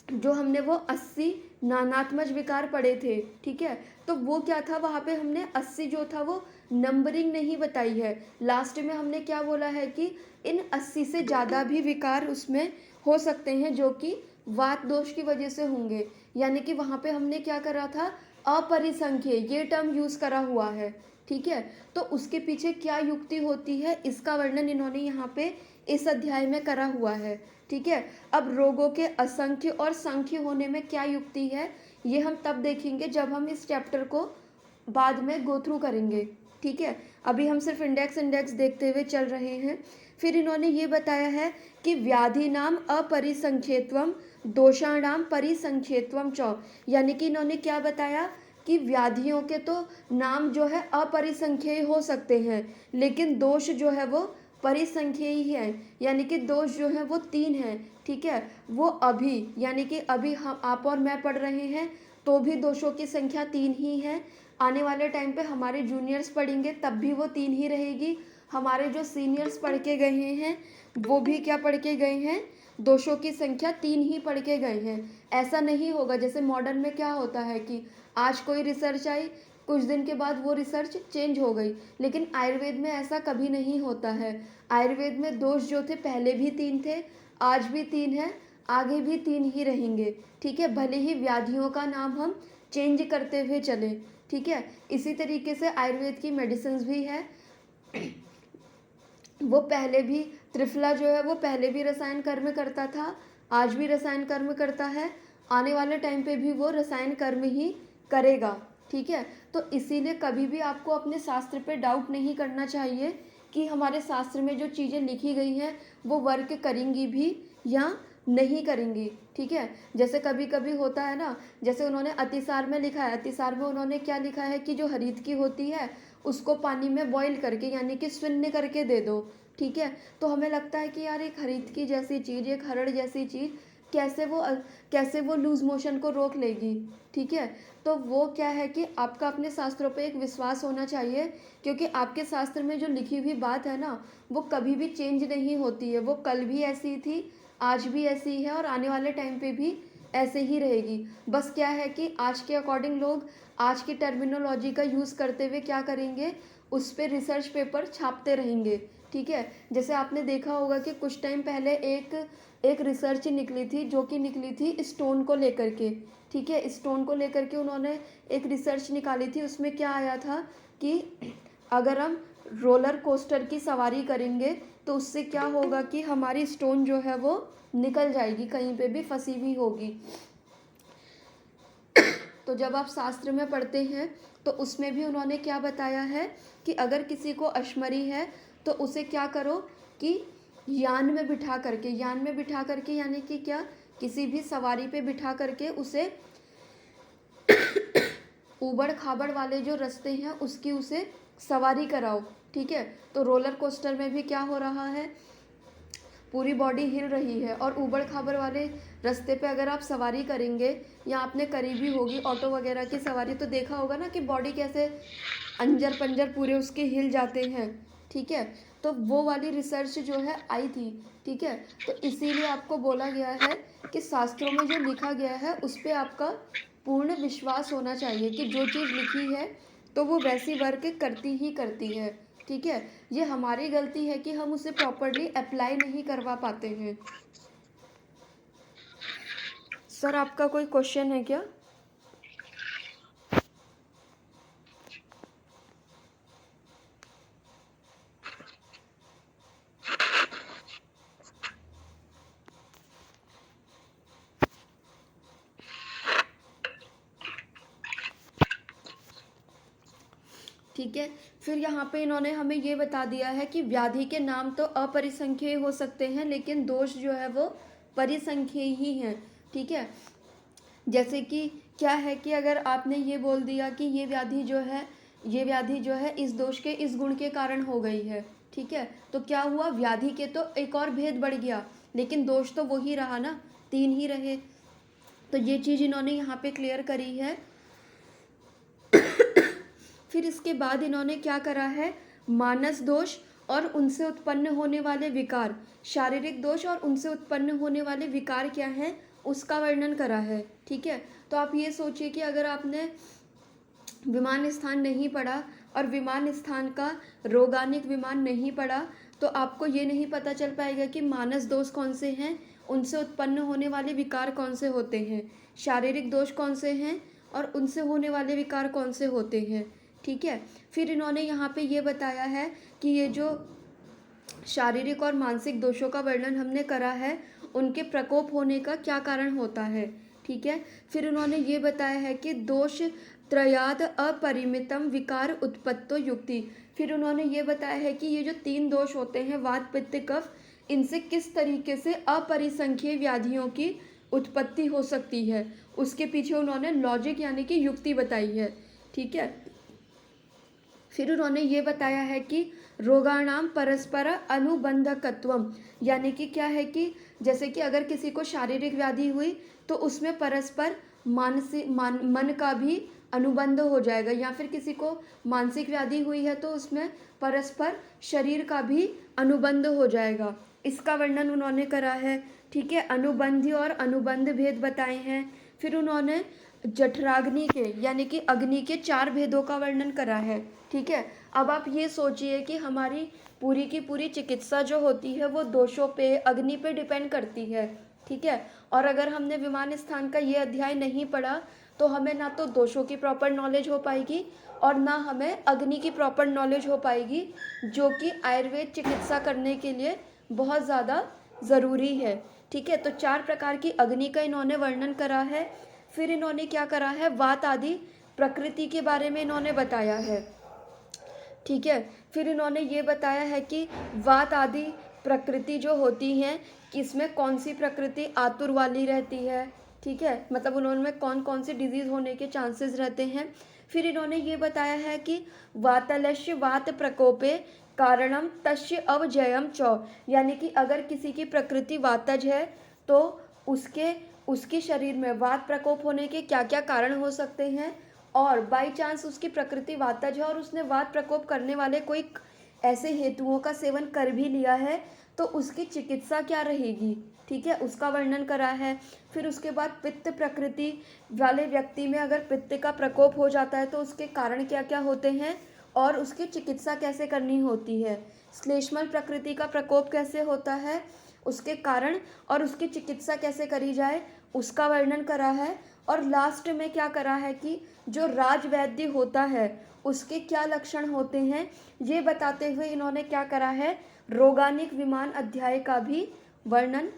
जो हमने वो 80 नानात्मज विकार पढ़े थे, ठीक है। तो वो क्या था, वहाँ पे हमने 80 जो था वो नंबरिंग नहीं बताई है, लास्ट में हमने क्या बोला है कि इन 80 से ज़्यादा भी विकार उसमें हो सकते हैं जो कि वात दोष की वजह से होंगे। यानी कि वहाँ पे हमने क्या करा था, अपरिसंख्य ये टर्म यूज़ करा हुआ है, ठीक है। तो उसके पीछे क्या युक्ति होती है, इसका वर्णन इन्होंने यहाँ पे इस अध्याय में करा हुआ है, ठीक है। अब रोगों के असंख्य और संख्य होने में क्या युक्ति है, ये हम तब देखेंगे जब हम इस चैप्टर को बाद में गो थ्रू करेंगे, ठीक है। अभी हम सिर्फ इंडेक्स देखते हुए चल रहे हैं। फिर इन्होंने ये बताया है कि व्याधि नाम अपरिसंख्यत्वम दोषाणाम परिसंख्यत्वम च, यानी कि इन्होंने क्या बताया कि व्याधियों के तो नाम जो है अपरिसंख्येय हो सकते हैं, लेकिन दोष जो है वो परिसंख्येय ही है, यानी कि दोष जो है वो 3 हैं, ठीक है। वो अभी, यानी कि अभी हम आप और मैं पढ़ रहे हैं तो भी दोषों की संख्या 3 ही है। आने वाले टाइम पे हमारे जूनियर्स पढ़ेंगे तब भी वो 3 ही रहेगी। हमारे जो सीनियर्स पढ़ के गए हैं वो भी क्या पढ़ के गए हैं, दोषों की संख्या 3 ही पढ़ के गए हैं। ऐसा नहीं होगा जैसे मॉडर्न में क्या होता है कि आज कोई रिसर्च आई, कुछ दिन के बाद वो रिसर्च चेंज हो गई, लेकिन आयुर्वेद में ऐसा कभी नहीं होता है। आयुर्वेद में दोष जो थे पहले भी 3 थे, आज भी 3 हैं, आगे भी 3 ही रहेंगे, ठीक है। भले ही व्याधियों का नाम हम चेंज करते हुए चलें, ठीक है। इसी तरीके से आयुर्वेद की मेडिसिन भी है, वो पहले भी त्रिफला जो है वो पहले भी रसायन कर्म करता था, आज भी रसायन कर्म करता है, आने वाले टाइम पे भी वो रसायन कर्म ही करेगा। ठीक है, तो इसीलिए कभी भी आपको अपने शास्त्र पे डाउट नहीं करना चाहिए कि हमारे शास्त्र में जो चीज़ें लिखी गई हैं वो वर्क करेंगी भी या नहीं करेंगी। ठीक है, जैसे कभी कभी होता है ना, जैसे उन्होंने अतिसार में लिखा है, अतिसार में उन्होंने क्या लिखा है कि जो हरीत की होती है उसको पानी में बॉईल करके यानी कि शून्य करके दे दो। ठीक है, तो हमें लगता है कि यार एक हरीत की जैसी चीज़, एक हरड़ जैसी चीज़ कैसे वो लूज मोशन को रोक लेगी। ठीक है, तो वो क्या है कि आपका अपने शास्त्रों पे एक विश्वास होना चाहिए, क्योंकि आपके शास्त्र में जो लिखी हुई बात है ना वो कभी भी चेंज नहीं होती है। वो कल भी ऐसी थी, आज भी ऐसी ही है और आने वाले टाइम पे भी ऐसे ही रहेगी। बस क्या है कि आज के अकॉर्डिंग लोग आज की टर्मिनोलॉजी का यूज़ करते हुए क्या करेंगे, उस पर रिसर्च पेपर छापते रहेंगे। ठीक है, जैसे आपने देखा होगा कि कुछ टाइम पहले एक रिसर्च निकली थी, जो कि निकली थी स्टोन को लेकर के। ठीक है, स्टोन को लेकर के उन्होंने एक रिसर्च निकाली थी। उसमें क्या आया था कि अगर हम रोलर कोस्टर की सवारी करेंगे तो उससे क्या होगा कि हमारी स्टोन जो है वो निकल जाएगी, कहीं पे भी फंसी हुई होगी। तो जब आप शास्त्र में पढ़ते हैं तो उसमें भी उन्होंने क्या बताया है कि अगर किसी को अश्मरी है तो उसे क्या करो कि यान में बिठा करके यानी कि क्या, किसी भी सवारी पे बिठा करके उसे ऊबड़ खाबड़ वाले जो रास्ते हैं उसकी उसे सवारी कराओ। ठीक है, तो रोलर कोस्टर में भी क्या हो रहा है, पूरी बॉडी हिल रही है और ऊबड़ खाबड़ वाले रास्ते पे अगर आप सवारी करेंगे या आपने करी भी होगी ऑटो वगैरह की सवारी, तो देखा होगा ना कि बॉडी कैसे अंजर पंजर पूरे उसके हिल जाते हैं। ठीक है, तो वो वाली रिसर्च जो है आई थी। ठीक है, तो इसीलिए आपको बोला गया है कि शास्त्रों में जो लिखा गया है उस पर आपका पूर्ण विश्वास होना चाहिए कि जो चीज़ लिखी है तो वो वैसी वर्क करती ही करती है। ठीक है, ये हमारी गलती है कि हम उसे प्रॉपरली अप्लाई नहीं करवा पाते हैं। सर आपका कोई क्वेश्चन है क्या? ठीक है, फिर यहाँ पे इन्होंने हमें ये बता दिया है कि व्याधि के नाम तो अपरिसंख्येय हो सकते हैं लेकिन दोष जो है वो परिसंख्येय ही हैं। ठीक है, जैसे कि क्या है कि अगर आपने ये बोल दिया कि ये व्याधि जो है इस दोष के इस गुण के कारण हो गई है। ठीक है, तो क्या हुआ, व्याधि के तो एक और भेद बढ़ गया लेकिन दोष तो वही रहा ना, 3 ही रहे। तो ये चीज़ इन्होंने यहाँ पे क्लियर करी है। फिर इसके बाद इन्होंने क्या करा है, मानस दोष और उनसे उत्पन्न होने वाले विकार, शारीरिक दोष और उनसे उत्पन्न होने वाले विकार क्या हैं उसका वर्णन करा है। ठीक है, तो आप ये सोचिए कि अगर आपने विमान स्थान नहीं पढ़ा और विमान स्थान का रोगानिक विमान नहीं पढ़ा तो आपको ये नहीं पता चल पाएगा कि मानस दोष कौन से हैं, उनसे उत्पन्न होने वाले विकार कौन से होते हैं, शारीरिक दोष कौन से हैं और उनसे होने वाले विकार कौन से होते हैं। ठीक है, फिर इन्होंने यहाँ पे ये बताया है कि ये जो शारीरिक और मानसिक दोषों का वर्णन हमने करा है उनके प्रकोप होने का क्या कारण होता है। ठीक है, फिर उन्होंने ये बताया है कि दोष त्रयाद अपरिमितम विकार उत्पत्तो युक्ति। फिर उन्होंने ये बताया है कि ये जो 3 दोष होते हैं वात पित्त कफ, इनसे किस तरीके से अपरिसंख्येय व्याधियों की उत्पत्ति हो सकती है, उसके पीछे उन्होंने लॉजिक यानी कि युक्ति बताई है। ठीक है, फिर उन्होंने ये बताया है कि रोगाणाम परस्पर अनुबंधकत्वम, यानी कि क्या है कि जैसे कि अगर किसी को शारीरिक व्याधि हुई तो उसमें परस्पर मन का भी अनुबंध हो जाएगा, या फिर किसी को मानसिक व्याधि हुई है तो उसमें परस्पर शरीर का भी अनुबंध हो जाएगा। इसका वर्णन उन्होंने करा है। ठीक है, अनुबंधी और अनुबंध भेद बताए हैं। फिर उन्होंने जठराग्नि के यानी कि अग्नि के 4 भेदों का वर्णन करा है। ठीक है, अब आप ये सोचिए कि हमारी पूरी की पूरी चिकित्सा जो होती है वो दोषों पे, अग्नि पे डिपेंड करती है। ठीक है, और अगर हमने विमान स्थान का ये अध्याय नहीं पढ़ा तो हमें ना तो दोषों की प्रॉपर नॉलेज हो पाएगी और ना हमें अग्नि की प्रॉपर नॉलेज हो पाएगी, जो कि आयुर्वेद चिकित्सा करने के लिए बहुत ज़्यादा ज़रूरी है। ठीक है, तो 4 प्रकार की अग्नि का इन्होंने वर्णन करा है। फिर इन्होंने क्या करा है, वात आदि प्रकृति के बारे में इन्होंने बताया है। ठीक है, फिर इन्होंने ये बताया है कि वात आदि प्रकृति जो होती हैं, किसमें कौन सी प्रकृति आतुर वाली रहती है। ठीक है, मतलब उन्होंने कौन कौन सी डिजीज़ होने के चांसेस रहते हैं। फिर इन्होंने ये बताया है कि वातलस्य वात प्रकोपे कारणम तस्य अवजयम च, यानी कि अगर किसी की प्रकृति वातज है तो उसके उसके शरीर में वात प्रकोप होने के क्या क्या कारण हो सकते हैं, और बाई चांस उसकी प्रकृति वातज है और उसने वात प्रकोप करने वाले कोई ऐसे हेतुओं का सेवन कर भी लिया है तो उसकी चिकित्सा क्या रहेगी। ठीक है, उसका वर्णन करा है। फिर उसके बाद पित्त प्रकृति वाले व्यक्ति में अगर पित्त का प्रकोप हो जाता है तो उसके कारण क्या क्या होते हैं और उसकी चिकित्सा कैसे करनी होती है। श्लेष्मल प्रकृति का प्रकोप कैसे होता है, उसके कारण और उसकी चिकित्सा कैसे करी जाए, उसका वर्णन करा है। और लास्ट में क्या करा है कि जो राजवैद्य होता है उसके क्या लक्षण होते हैं, ये बताते हुए इन्होंने क्या करा है, रोगानिक विमान अध्याय का भी वर्णन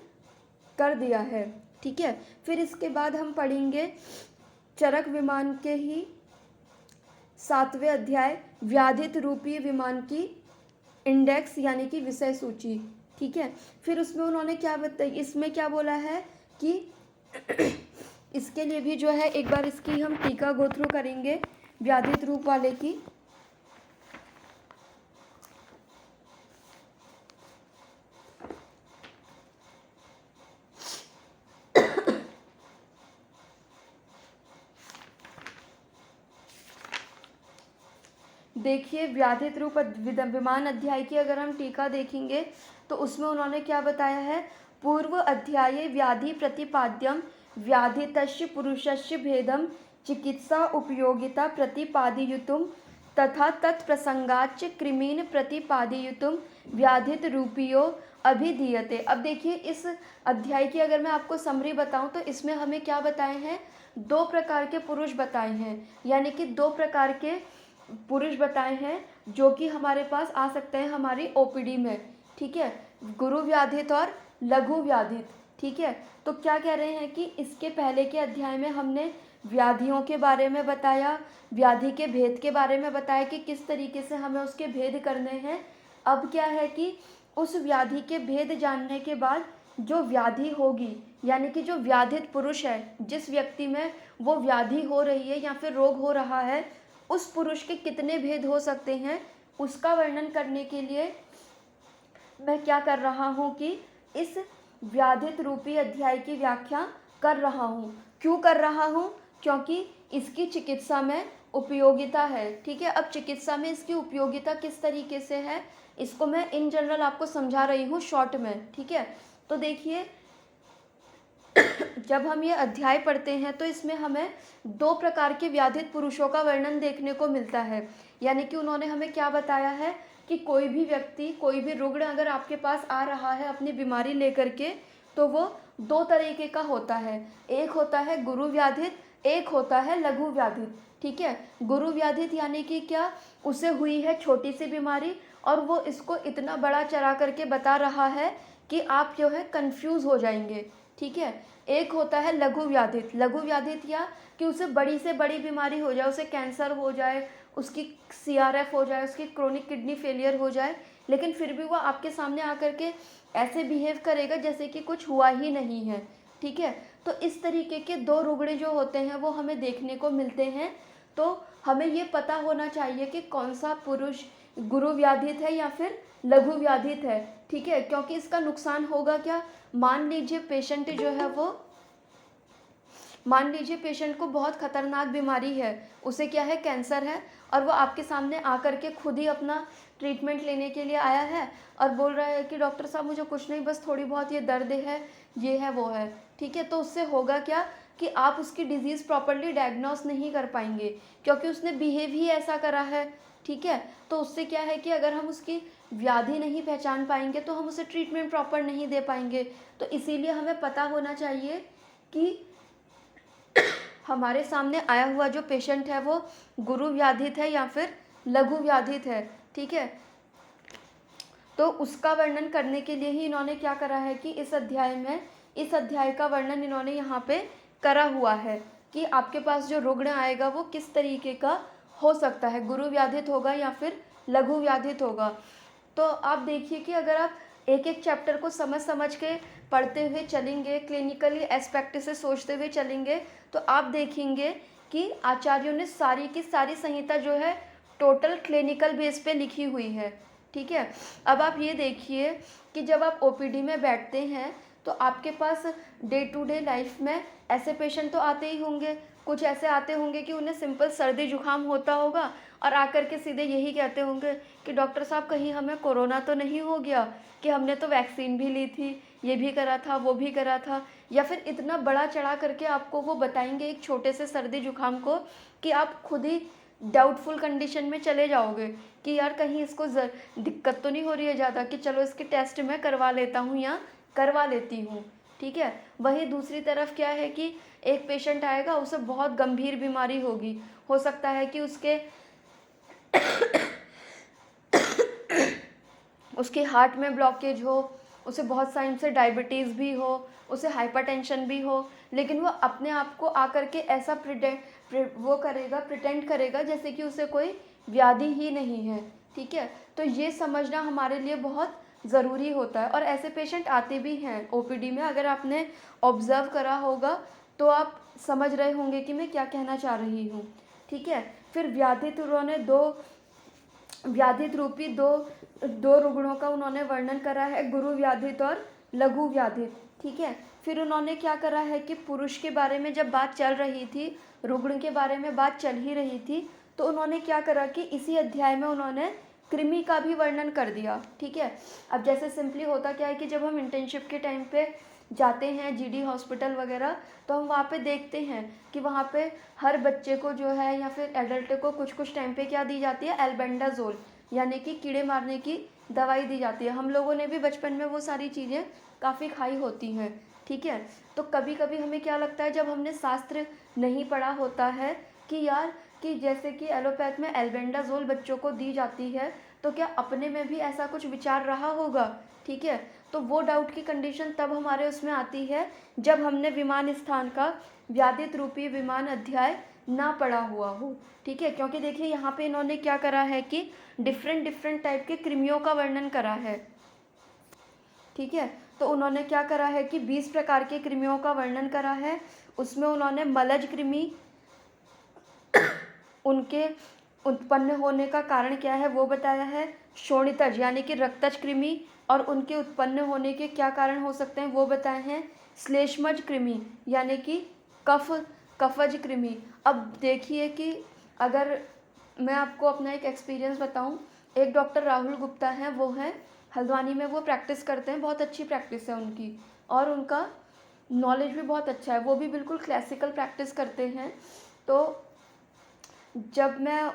कर दिया है। ठीक है, फिर इसके बाद हम पढ़ेंगे चरक विमान के ही 7वें अध्याय व्याधित रूपी विमान की इंडेक्स यानी कि विषय सूची। ठीक है, फिर उसमें उन्होंने क्या बताया, इसमें क्या बोला है कि इसके लिए भी जो है एक बार इसकी हम टीका गो थ्रू करेंगे व्याधित रूप वाले की। देखिए, व्याधित रूप विमान अध्याय की अगर हम टीका देखेंगे तो उसमें उन्होंने क्या बताया है, पूर्व अध्याये व्याधि प्रतिपाद्यम व्याधितस्य पुरुषस्य भेदम चिकित्सा उपयोगिता प्रतिपादयुतुम तथा तत्प्रसंगाच कृमीन प्रतिपादयुतुम व्याधित रूपियो अभिधीयते। अब देखिए, इस अध्याय की अगर मैं आपको समरी बताऊं तो इसमें हमें क्या बताए हैं, 2 प्रकार के पुरुष बताए हैं, यानी कि 2 प्रकार के पुरुष बताए हैं जो कि हमारे पास आ सकते हैं हमारी ओपीडी में। ठीक है, गुरु व्याधित और लघु व्याधित। ठीक है, तो क्या कह रहे हैं कि इसके पहले के अध्याय में हमने व्याधियों के बारे में बताया, व्याधि के भेद के बारे में बताया कि किस तरीके से हमें उसके भेद करने हैं। अब क्या है कि उस व्याधि के भेद जानने के बाद जो व्याधि होगी, यानी कि जो व्याधित पुरुष है, जिस व्यक्ति में वो व्याधि हो रही है या फिर रोग हो रहा है, उस पुरुष के कितने भेद हो सकते हैं, उसका वर्णन करने के लिए मैं क्या कर रहा हूँ कि इस व्याधित रूपी अध्याय की व्याख्या कर रहा हूँ। क्यों कर रहा हूँ, क्योंकि इसकी चिकित्सा में उपयोगिता है। ठीक है, अब चिकित्सा में इसकी उपयोगिता किस तरीके से है, इसको मैं इन जनरल आपको समझा रही हूँ शॉर्ट में। ठीक है, तो देखिए, जब हम ये अध्याय पढ़ते हैं तो इसमें हमें 2 प्रकार के व्याधित पुरुषों का वर्णन देखने को मिलता है। यानी कि उन्होंने हमें क्या बताया है कि कोई भी व्यक्ति, कोई भी रुग्ण अगर आपके पास आ रहा है अपनी बीमारी लेकर के, तो वो 2 तरीके का होता है। एक होता है गुरु व्याधित, एक होता है लघु व्याधित। ठीक है, गुरु व्याधित यानी कि क्या, उसे हुई है छोटी सी बीमारी और वो इसको इतना बड़ा चढ़ा करके बता रहा है कि आप जो है कंफ्यूज हो जाएंगे। ठीक है, एक होता है लघु व्याधित। लघु व्याधित या कि उसे बड़ी से बड़ी बीमारी हो जाए, उसे कैंसर हो जाए, उसकी CRF हो जाए, उसकी क्रोनिक किडनी फेलियर हो जाए, लेकिन फिर भी वो आपके सामने आकर के ऐसे बिहेव करेगा जैसे कि कुछ हुआ ही नहीं है। ठीक है, तो इस तरीके के 2 रुग्ण जो होते हैं वो हमें देखने को मिलते हैं। तो हमें ये पता होना चाहिए कि कौन सा पुरुष गुरु व्याधित है या फिर लघु व्याधित है। ठीक है, क्योंकि इसका नुकसान होगा क्या, मान लीजिए पेशेंट जो है वो, मान लीजिए पेशेंट को बहुत खतरनाक बीमारी है, उसे क्या है, कैंसर है, और वो आपके सामने आकर के खुद ही अपना ट्रीटमेंट लेने के लिए आया है और बोल रहा है कि डॉक्टर साहब मुझे कुछ नहीं, बस थोड़ी बहुत ये दर्द है, ये है, वो है। ठीक है, तो उससे होगा क्या कि आप उसकी डिजीज़ प्रॉपरली डायग्नोस नहीं कर पाएंगे क्योंकि उसने बिहेव ही ऐसा करा है। ठीक है, तो उससे क्या है कि अगर हम उसकी व्याधि नहीं पहचान पाएंगे तो हम उसे ट्रीटमेंट प्रॉपर नहीं दे पाएंगे। तो इसीलिए हमें पता होना चाहिए कि हमारे सामने आया हुआ जो पेशेंट है वो गुरु व्याधित है या फिर लघु व्याधित है। ठीक है, तो उसका वर्णन करने के लिए ही इन्होंने क्या करा है कि इस अध्याय का वर्णन इन्होंने यहाँ पे करा हुआ है कि आपके पास जो रुग्ण आएगा वो किस तरीके का हो सकता है, गुरु व्याधित होगा या फिर लघु व्याधित होगा। तो आप देखिए कि अगर आप एक एक चैप्टर को समझ के पढ़ते हुए चलेंगे, क्लिनिकली एस्पेक्ट से सोचते हुए चलेंगे, तो आप देखेंगे कि आचार्यों ने सारी की सारी संहिता जो है टोटल क्लिनिकल बेस पे लिखी हुई है। ठीक है, अब आप ये देखिए कि जब आप ओपीडी में बैठते हैं तो आपके पास डे टू डे लाइफ में ऐसे पेशेंट तो आते ही होंगे, कुछ ऐसे आते होंगे कि उन्हें सिंपल सर्दी जुकाम होता होगा और आकर के सीधे यही कहते होंगे कि डॉक्टर साहब कहीं हमें कोरोना तो नहीं हो गया, कि हमने तो वैक्सीन भी ली थी, ये भी करा था, वो भी करा था। या फिर इतना बड़ा चढ़ा करके आपको वो बताएंगे एक छोटे से सर्दी जुकाम को कि आप खुद ही डाउटफुल कंडीशन में चले जाओगे कि यार कहीं इसको दिक्कत तो नहीं हो रही है ज़्यादा, कि चलो इसके टेस्ट मैं करवा लेता हूँ या करवा लेती हूँ। ठीक है, वही दूसरी तरफ क्या है कि एक पेशेंट आएगा, उसे बहुत गंभीर बीमारी होगी, हो सकता है कि उसके हार्ट में ब्लॉकेज हो, उसे बहुत टाइम से डायबिटीज़ भी हो, उसे हाइपरटेंशन भी हो, लेकिन वो अपने आप को आकर के ऐसा प्रिटेंड करेगा जैसे कि उसे कोई व्याधि ही नहीं है। ठीक है, तो ये समझना हमारे लिए बहुत ज़रूरी होता है और ऐसे पेशेंट आते भी हैं ओपीडी में। अगर आपने ऑब्ज़र्व करा होगा तो आप समझ रहे होंगे कि मैं क्या कहना चाह रही हूँ। ठीक है, फिर व्याधित रूपी दो रुग्णों का उन्होंने वर्णन करा है, गुरु व्याधित और लघु व्याधित। ठीक है, फिर उन्होंने क्या करा है कि पुरुष के बारे में जब बात चल रही थी, रुग्ण के बारे में बात चल ही रही थी, तो उन्होंने क्या करा कि इसी अध्याय में उन्होंने कृमि का भी वर्णन कर दिया। ठीक है, अब जैसे सिंपली होता क्या है कि जब हम इंटर्नशिप के टाइम पे जाते हैं जीडी हॉस्पिटल वगैरह, तो हम वहाँ पे देखते हैं कि वहाँ पे हर बच्चे को जो है या फिर एडल्ट को कुछ टाइम पे क्या दी जाती है, एल्बेंडाजोल, यानी कि कीड़े मारने की दवाई दी जाती है। हम लोगों ने भी बचपन में वो सारी चीज़ें काफ़ी खाई होती हैं। ठीक है, तो कभी कभी हमें क्या लगता है जब हमने शास्त्र नहीं पढ़ा होता है कि यार कि जैसे कि एलोपैथ में एल्बेंडाजोल बच्चों को दी जाती है, तो क्या अपने में भी ऐसा कुछ विचार रहा होगा। ठीक है, तो वो डाउट की कंडीशन तब हमारे उसमें आती है जब हमने विमान स्थान का व्याधित रूपी विमान अध्याय ना पढ़ा हुआ हो। ठीक है, क्योंकि देखिए यहाँ पे इन्होंने क्या करा है कि डिफरेंट टाइप के कृमियों का वर्णन करा है। ठीक है, तो उन्होंने क्या करा है कि 20 प्रकार के कृमियों का वर्णन करा है। उसमें उन्होंने मलज कृमि, उनके उत्पन्न होने का कारण क्या है वो बताया है। शोणितज यानी कि रक्तज कृमि और उनके उत्पन्न होने के क्या कारण हो सकते हैं वो बताए हैं। श्लेष्मज कृमि यानी कि कफज कृमि। अब देखिए कि अगर मैं आपको अपना एक एक्सपीरियंस बताऊं, एक डॉक्टर राहुल गुप्ता हैं, वो हैं हल्द्वानी में, वो प्रैक्टिस करते हैं, बहुत अच्छी प्रैक्टिस है उनकी और उनका नॉलेज भी बहुत अच्छा है, वो भी बिल्कुल क्लासिकल प्रैक्टिस करते हैं। तो जब मैं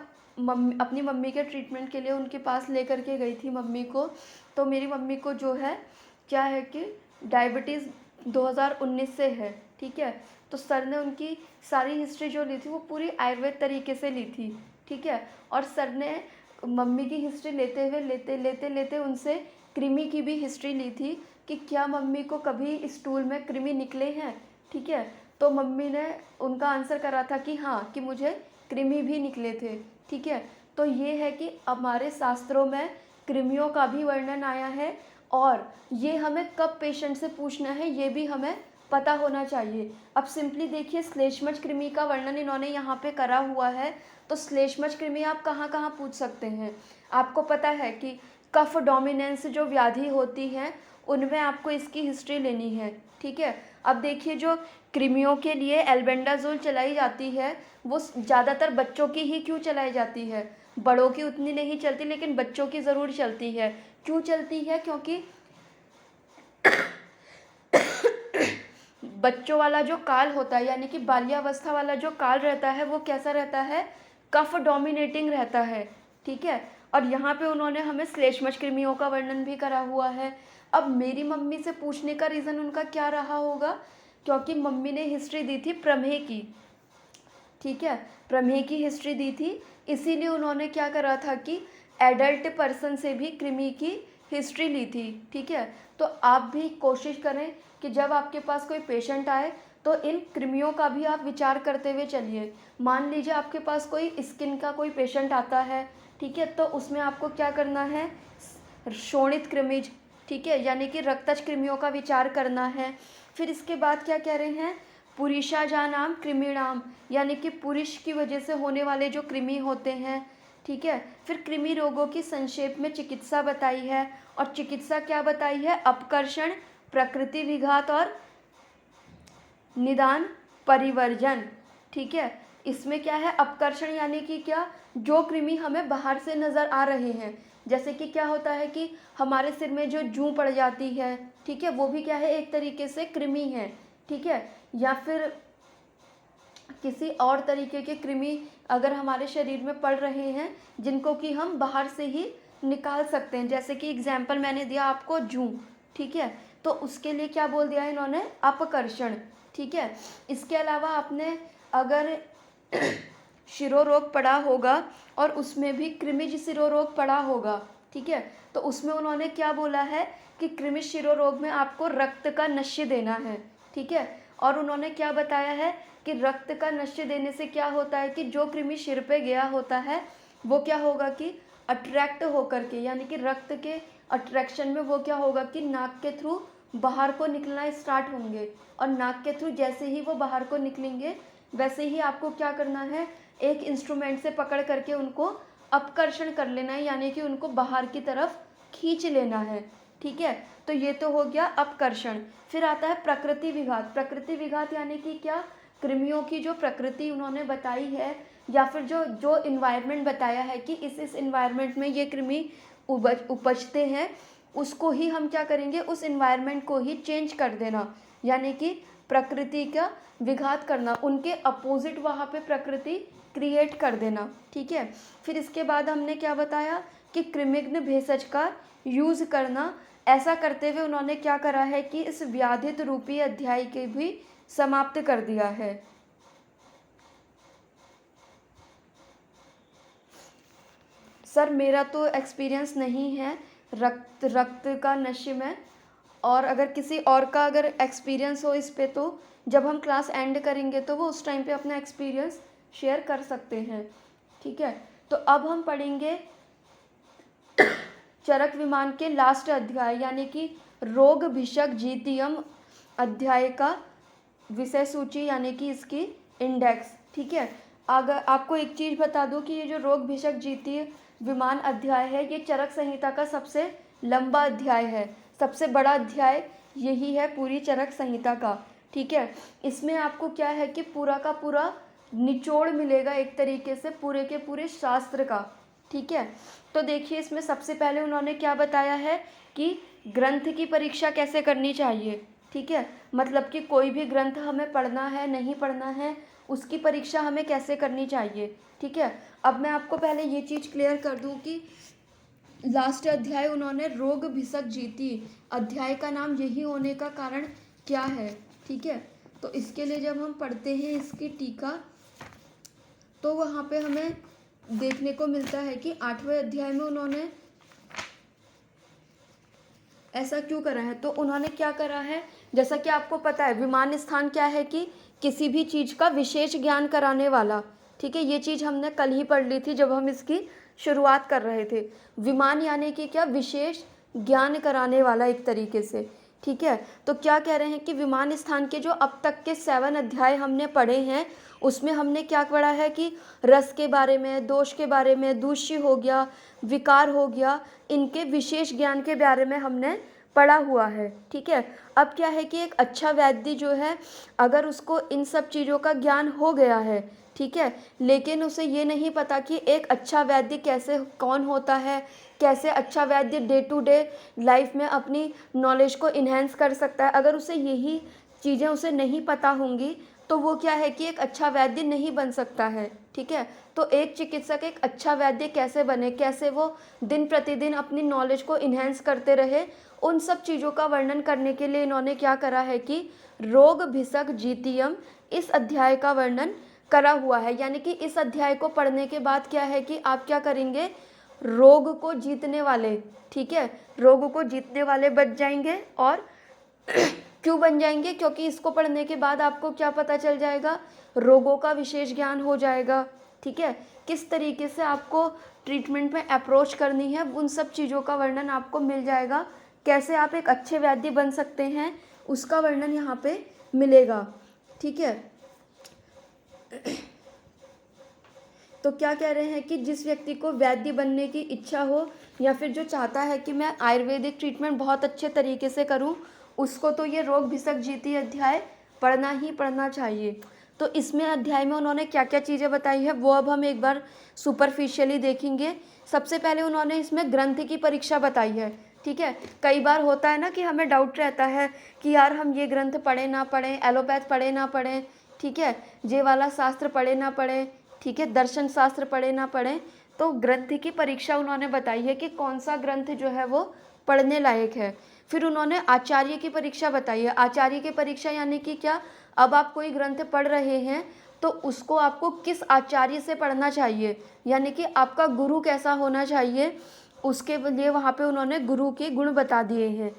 अपनी मम्मी के ट्रीटमेंट के लिए उनके पास लेकर के गई थी मम्मी को, तो मेरी मम्मी को जो है क्या है कि डायबिटीज़ 2019 से है। ठीक है, तो सर ने उनकी सारी हिस्ट्री जो ली थी वो पूरी आयुर्वेद तरीके से ली थी। ठीक है, और सर ने मम्मी की हिस्ट्री लेते उनसे कृमि की भी हिस्ट्री ली थी कि क्या मम्मी को कभी स्टूल में कृमि निकले हैं। ठीक है, तो मम्मी ने उनका आंसर करा था कि हाँ, कि मुझे कृमि भी निकले थे। ठीक है, तो ये है कि हमारे शास्त्रों में कृमियों का भी वर्णन आया है और ये हमें कब पेशेंट से पूछना है ये भी हमें पता होना चाहिए। अब सिंपली देखिए श्लेष्मज कृमि का वर्णन इन्होंने यहाँ पे करा हुआ है, तो श्लेष्मज कृमि आप कहाँ कहाँ पूछ सकते हैं। आपको पता है कि कफ डोमिनेंस जो व्याधि होती है उनमें आपको इसकी हिस्ट्री लेनी है। ठीक है, अब देखिए जो कृमियों के लिए एल्बेंडाजोल चलाई जाती है वो ज़्यादातर बच्चों की ही क्यों चलाई जाती है, बड़ों की उतनी नहीं चलती, लेकिन बच्चों की ज़रूर चलती है। क्यों चलती है, क्योंकि बच्चों वाला जो काल होता है यानी कि बाल्यावस्था वाला जो काल रहता है वो कैसा रहता है, कफ डोमिनेटिंग रहता है। ठीक है, और यहाँ पे उन्होंने हमें श्लेष्मज कृमियों का वर्णन भी करा हुआ है। अब मेरी मम्मी से पूछने का रीज़न उनका क्या रहा होगा, क्योंकि मम्मी ने हिस्ट्री दी थी प्रमेह की। ठीक है, प्रमेह की हिस्ट्री दी थी, इसीलिए उन्होंने क्या करा था कि एडल्ट पर्सन से भी कृमि की हिस्ट्री ली थी, ठीक है। तो आप भी कोशिश करें कि जब आपके पास कोई पेशेंट आए तो इन कृमियों का भी आप विचार करते हुए चलिए। मान लीजिए आपके पास कोई स्किन का कोई पेशेंट आता है, ठीक है, तो उसमें आपको क्या करना है, शोणित कृमिज, ठीक है, यानी कि रक्तज कृमियों का विचार करना है। फिर इसके बाद क्या कह रहे हैं, पुरुषाजानाम कृमिणाम, यानी कि पुरुष की वजह से होने वाले जो कृमि होते हैं, ठीक है। फिर कृमि रोगों की संक्षेप में चिकित्सा बताई है, और चिकित्सा क्या बताई है, अपकर्षण, प्रकृति विघात और निदान परिवर्जन, ठीक है। इसमें क्या है, अपकर्षण यानी कि क्या, जो कृमि हमें बाहर से नज़र आ रहे हैं, जैसे कि क्या होता है कि हमारे सिर में जो जूं पड़ जाती है, ठीक है, वो भी क्या है, एक तरीके से कृमि है, ठीक है। या फिर किसी और तरीके के कृमि अगर हमारे शरीर में पड़ रहे हैं जिनको कि हम बाहर से ही निकाल सकते हैं, जैसे कि एग्जाम्पल मैंने दिया आपको जूं, ठीक है, तो उसके लिए क्या बोल दिया इन्होंने, अपकर्षण, ठीक है। इसके अलावा आपने अगर शिरोरोग पढ़ा होगा और उसमें भी कृमिज शिरोरोग पढ़ा होगा, ठीक है, तो उसमें उन्होंने क्या बोला है कि कृमिज शिरोरोग में आपको रक्त का नश्य देना है, ठीक है। और उन्होंने क्या बताया है कि रक्त का नश्य देने से क्या होता है कि जो कृमि सिर पे गया होता है वो क्या होगा कि अट्रैक्ट होकर के, यानी कि रक्त के अट्रैक्शन में वो क्या होगा कि नाक के थ्रू बाहर को निकलना स्टार्ट होंगे, और नाक के थ्रू जैसे ही वो बाहर को निकलेंगे वैसे ही आपको क्या करना है, एक इंस्ट्रूमेंट से पकड़ करके उनको अपकर्षण कर लेना है, यानी कि उनको बाहर की तरफ खींच लेना है, ठीक है। तो ये तो हो गया अपकर्षण। फिर आता है प्रकृति विघात। प्रकृति विघात यानी कि क्या, कृमियों की जो प्रकृति उन्होंने बताई है, या फिर जो जो इन्वायरमेंट बताया है कि इस इन्वायरमेंट में ये कृमि उपजते हैं, उसको ही हम क्या करेंगे, उस इन्वायरमेंट को ही चेंज कर देना, यानी कि प्रकृति का विघात करना, उनके अपोजिट वहाँ पे प्रकृति क्रिएट कर देना, ठीक है। फिर इसके बाद हमने क्या बताया कि कृमिघ्न भेषज का यूज़ करना। ऐसा करते हुए उन्होंने क्या करा है कि इस व्याधित रूपी अध्याय के भी समाप्त कर दिया है। सर मेरा तो एक्सपीरियंस नहीं है रक्त का नशे में, और अगर किसी और का अगर एक्सपीरियंस हो इस पे तो जब हम क्लास एंड करेंगे तो वो उस टाइम पे अपना एक्सपीरियंस शेयर कर सकते हैं, ठीक है। तो अब हम पढ़ेंगे चरक विमान के लास्ट अध्याय, यानी कि रोग भिषक जीतीयम अध्याय का विषय सूची, यानी कि इसकी इंडेक्स, ठीक है। अगर आपको एक चीज़ बता दूं कि ये जो रोग भिषक जीतीय विमान अध्याय है, ये चरक संहिता का सबसे लंबा अध्याय है, सबसे बड़ा अध्याय यही है पूरी चरक संहिता का, ठीक है। इसमें आपको क्या है कि पूरा का पूरा निचोड़ मिलेगा एक तरीके से पूरे के पूरे शास्त्र का, ठीक है। तो देखिए इसमें सबसे पहले उन्होंने क्या बताया है कि ग्रंथ की परीक्षा कैसे करनी चाहिए, ठीक है, मतलब कि कोई भी ग्रंथ हमें पढ़ना है नहीं पढ़ना है उसकी परीक्षा हमें कैसे करनी चाहिए, ठीक है। अब मैं आपको पहले ये चीज़ क्लियर कर दूं कि लास्ट अध्याय उन्होंने रोग भिषक जीती, अध्याय का नाम यही होने का कारण क्या है, ठीक है। तो इसके लिए जब हम पढ़ते हैं इसकी टीका तो वहाँ पे हमें देखने को मिलता है कि 8वें अध्याय में उन्होंने ऐसा क्यों करा है। तो उन्होंने क्या करा है, जैसा कि आपको पता है विमान स्थान क्या है कि किसी भी चीज़ का विशेष ज्ञान कराने वाला, ठीक है। ये चीज़ हमने कल ही पढ़ ली थी जब हम इसकी शुरुआत कर रहे थे। विमान यानी कि क्या, विशेष ज्ञान कराने वाला एक तरीके से, ठीक है। तो क्या कह रहे हैं कि विमान स्थान के जो अब तक के 7 अध्याय हमने पढ़े हैं उसमें हमने क्या पढ़ा है कि रस के बारे में, दोष के बारे में, दूष्य हो गया, विकार हो गया, इनके विशेष ज्ञान के बारे में हमने पढ़ा हुआ है, ठीक है। अब क्या है कि एक अच्छा वैद्य जो है अगर उसको इन सब चीज़ों का ज्ञान हो गया है, ठीक है, लेकिन उसे ये नहीं पता कि एक अच्छा वैद्य कैसे कौन होता है, कैसे अच्छा वैद्य डे टू डे लाइफ में अपनी नॉलेज को इन्हेंस कर सकता है, अगर उसे यही चीज़ें उसे नहीं पता होंगी तो वो क्या है कि एक अच्छा वैद्य नहीं बन सकता है, ठीक है। तो एक चिकित्सक एक अच्छा वैद्य कैसे बने, कैसे वो दिन प्रतिदिन अपनी नॉलेज को इन्हेंस करते रहे, उन सब चीज़ों का वर्णन करने के लिए इन्होंने क्या करा है कि रोग भिषक जीतीयम इस अध्याय का वर्णन करा हुआ है। यानी कि इस अध्याय को पढ़ने के बाद क्या है कि आप क्या करेंगे, रोग को जीतने वाले, ठीक है, रोग को जीतने वाले बन जाएंगे। और क्यों बन जाएंगे? क्योंकि इसको पढ़ने के बाद आपको क्या पता चल जाएगा? रोगों का विशेष ज्ञान हो जाएगा, ठीक है। किस तरीके से आपको ट्रीटमेंट में अप्रोच करनी है, उन सब चीज़ों का वर्णन आपको मिल जाएगा। कैसे आप एक अच्छे वैद्य बन सकते हैं, उसका वर्णन यहाँ पे मिलेगा, ठीक है। तो क्या कह रहे हैं कि जिस व्यक्ति को वैद्य बनने की इच्छा हो, या फिर जो चाहता है कि मैं आयुर्वेदिक ट्रीटमेंट बहुत अच्छे तरीके से करूं, उसको तो ये रोग भिसक जीती अध्याय पढ़ना ही पढ़ना चाहिए। तो इसमें अध्याय में उन्होंने क्या क्या चीज़ें बताई है वो अब हम एक बार सुपरफिशियली देखेंगे। सबसे पहले उन्होंने इसमें ग्रंथ की परीक्षा बताई है, ठीक है। कई बार होता है ना कि हमें डाउट रहता है कि यार हम ये ग्रंथ पढ़े ना पढ़ें, एलोपैथ पढ़े ना पढ़ें, ठीक है, ये वाला शास्त्र पढ़े ना पढ़ें, ठीक है, दर्शन शास्त्र पढ़े ना पढ़ें। तो ग्रंथ की परीक्षा उन्होंने बताई है कि कौन सा ग्रंथ जो है वो पढ़ने लायक है। फिर उन्होंने आचार्य की परीक्षा बताई है। आचार्य की परीक्षा यानी कि क्या? अब आप कोई ग्रंथ पढ़ रहे हैं तो उसको आपको किस आचार्य से पढ़ना चाहिए, यानी कि आपका गुरु कैसा होना चाहिए, उसके लिए वहाँ पे उन्होंने गुरु के गुण बता दिए हैं।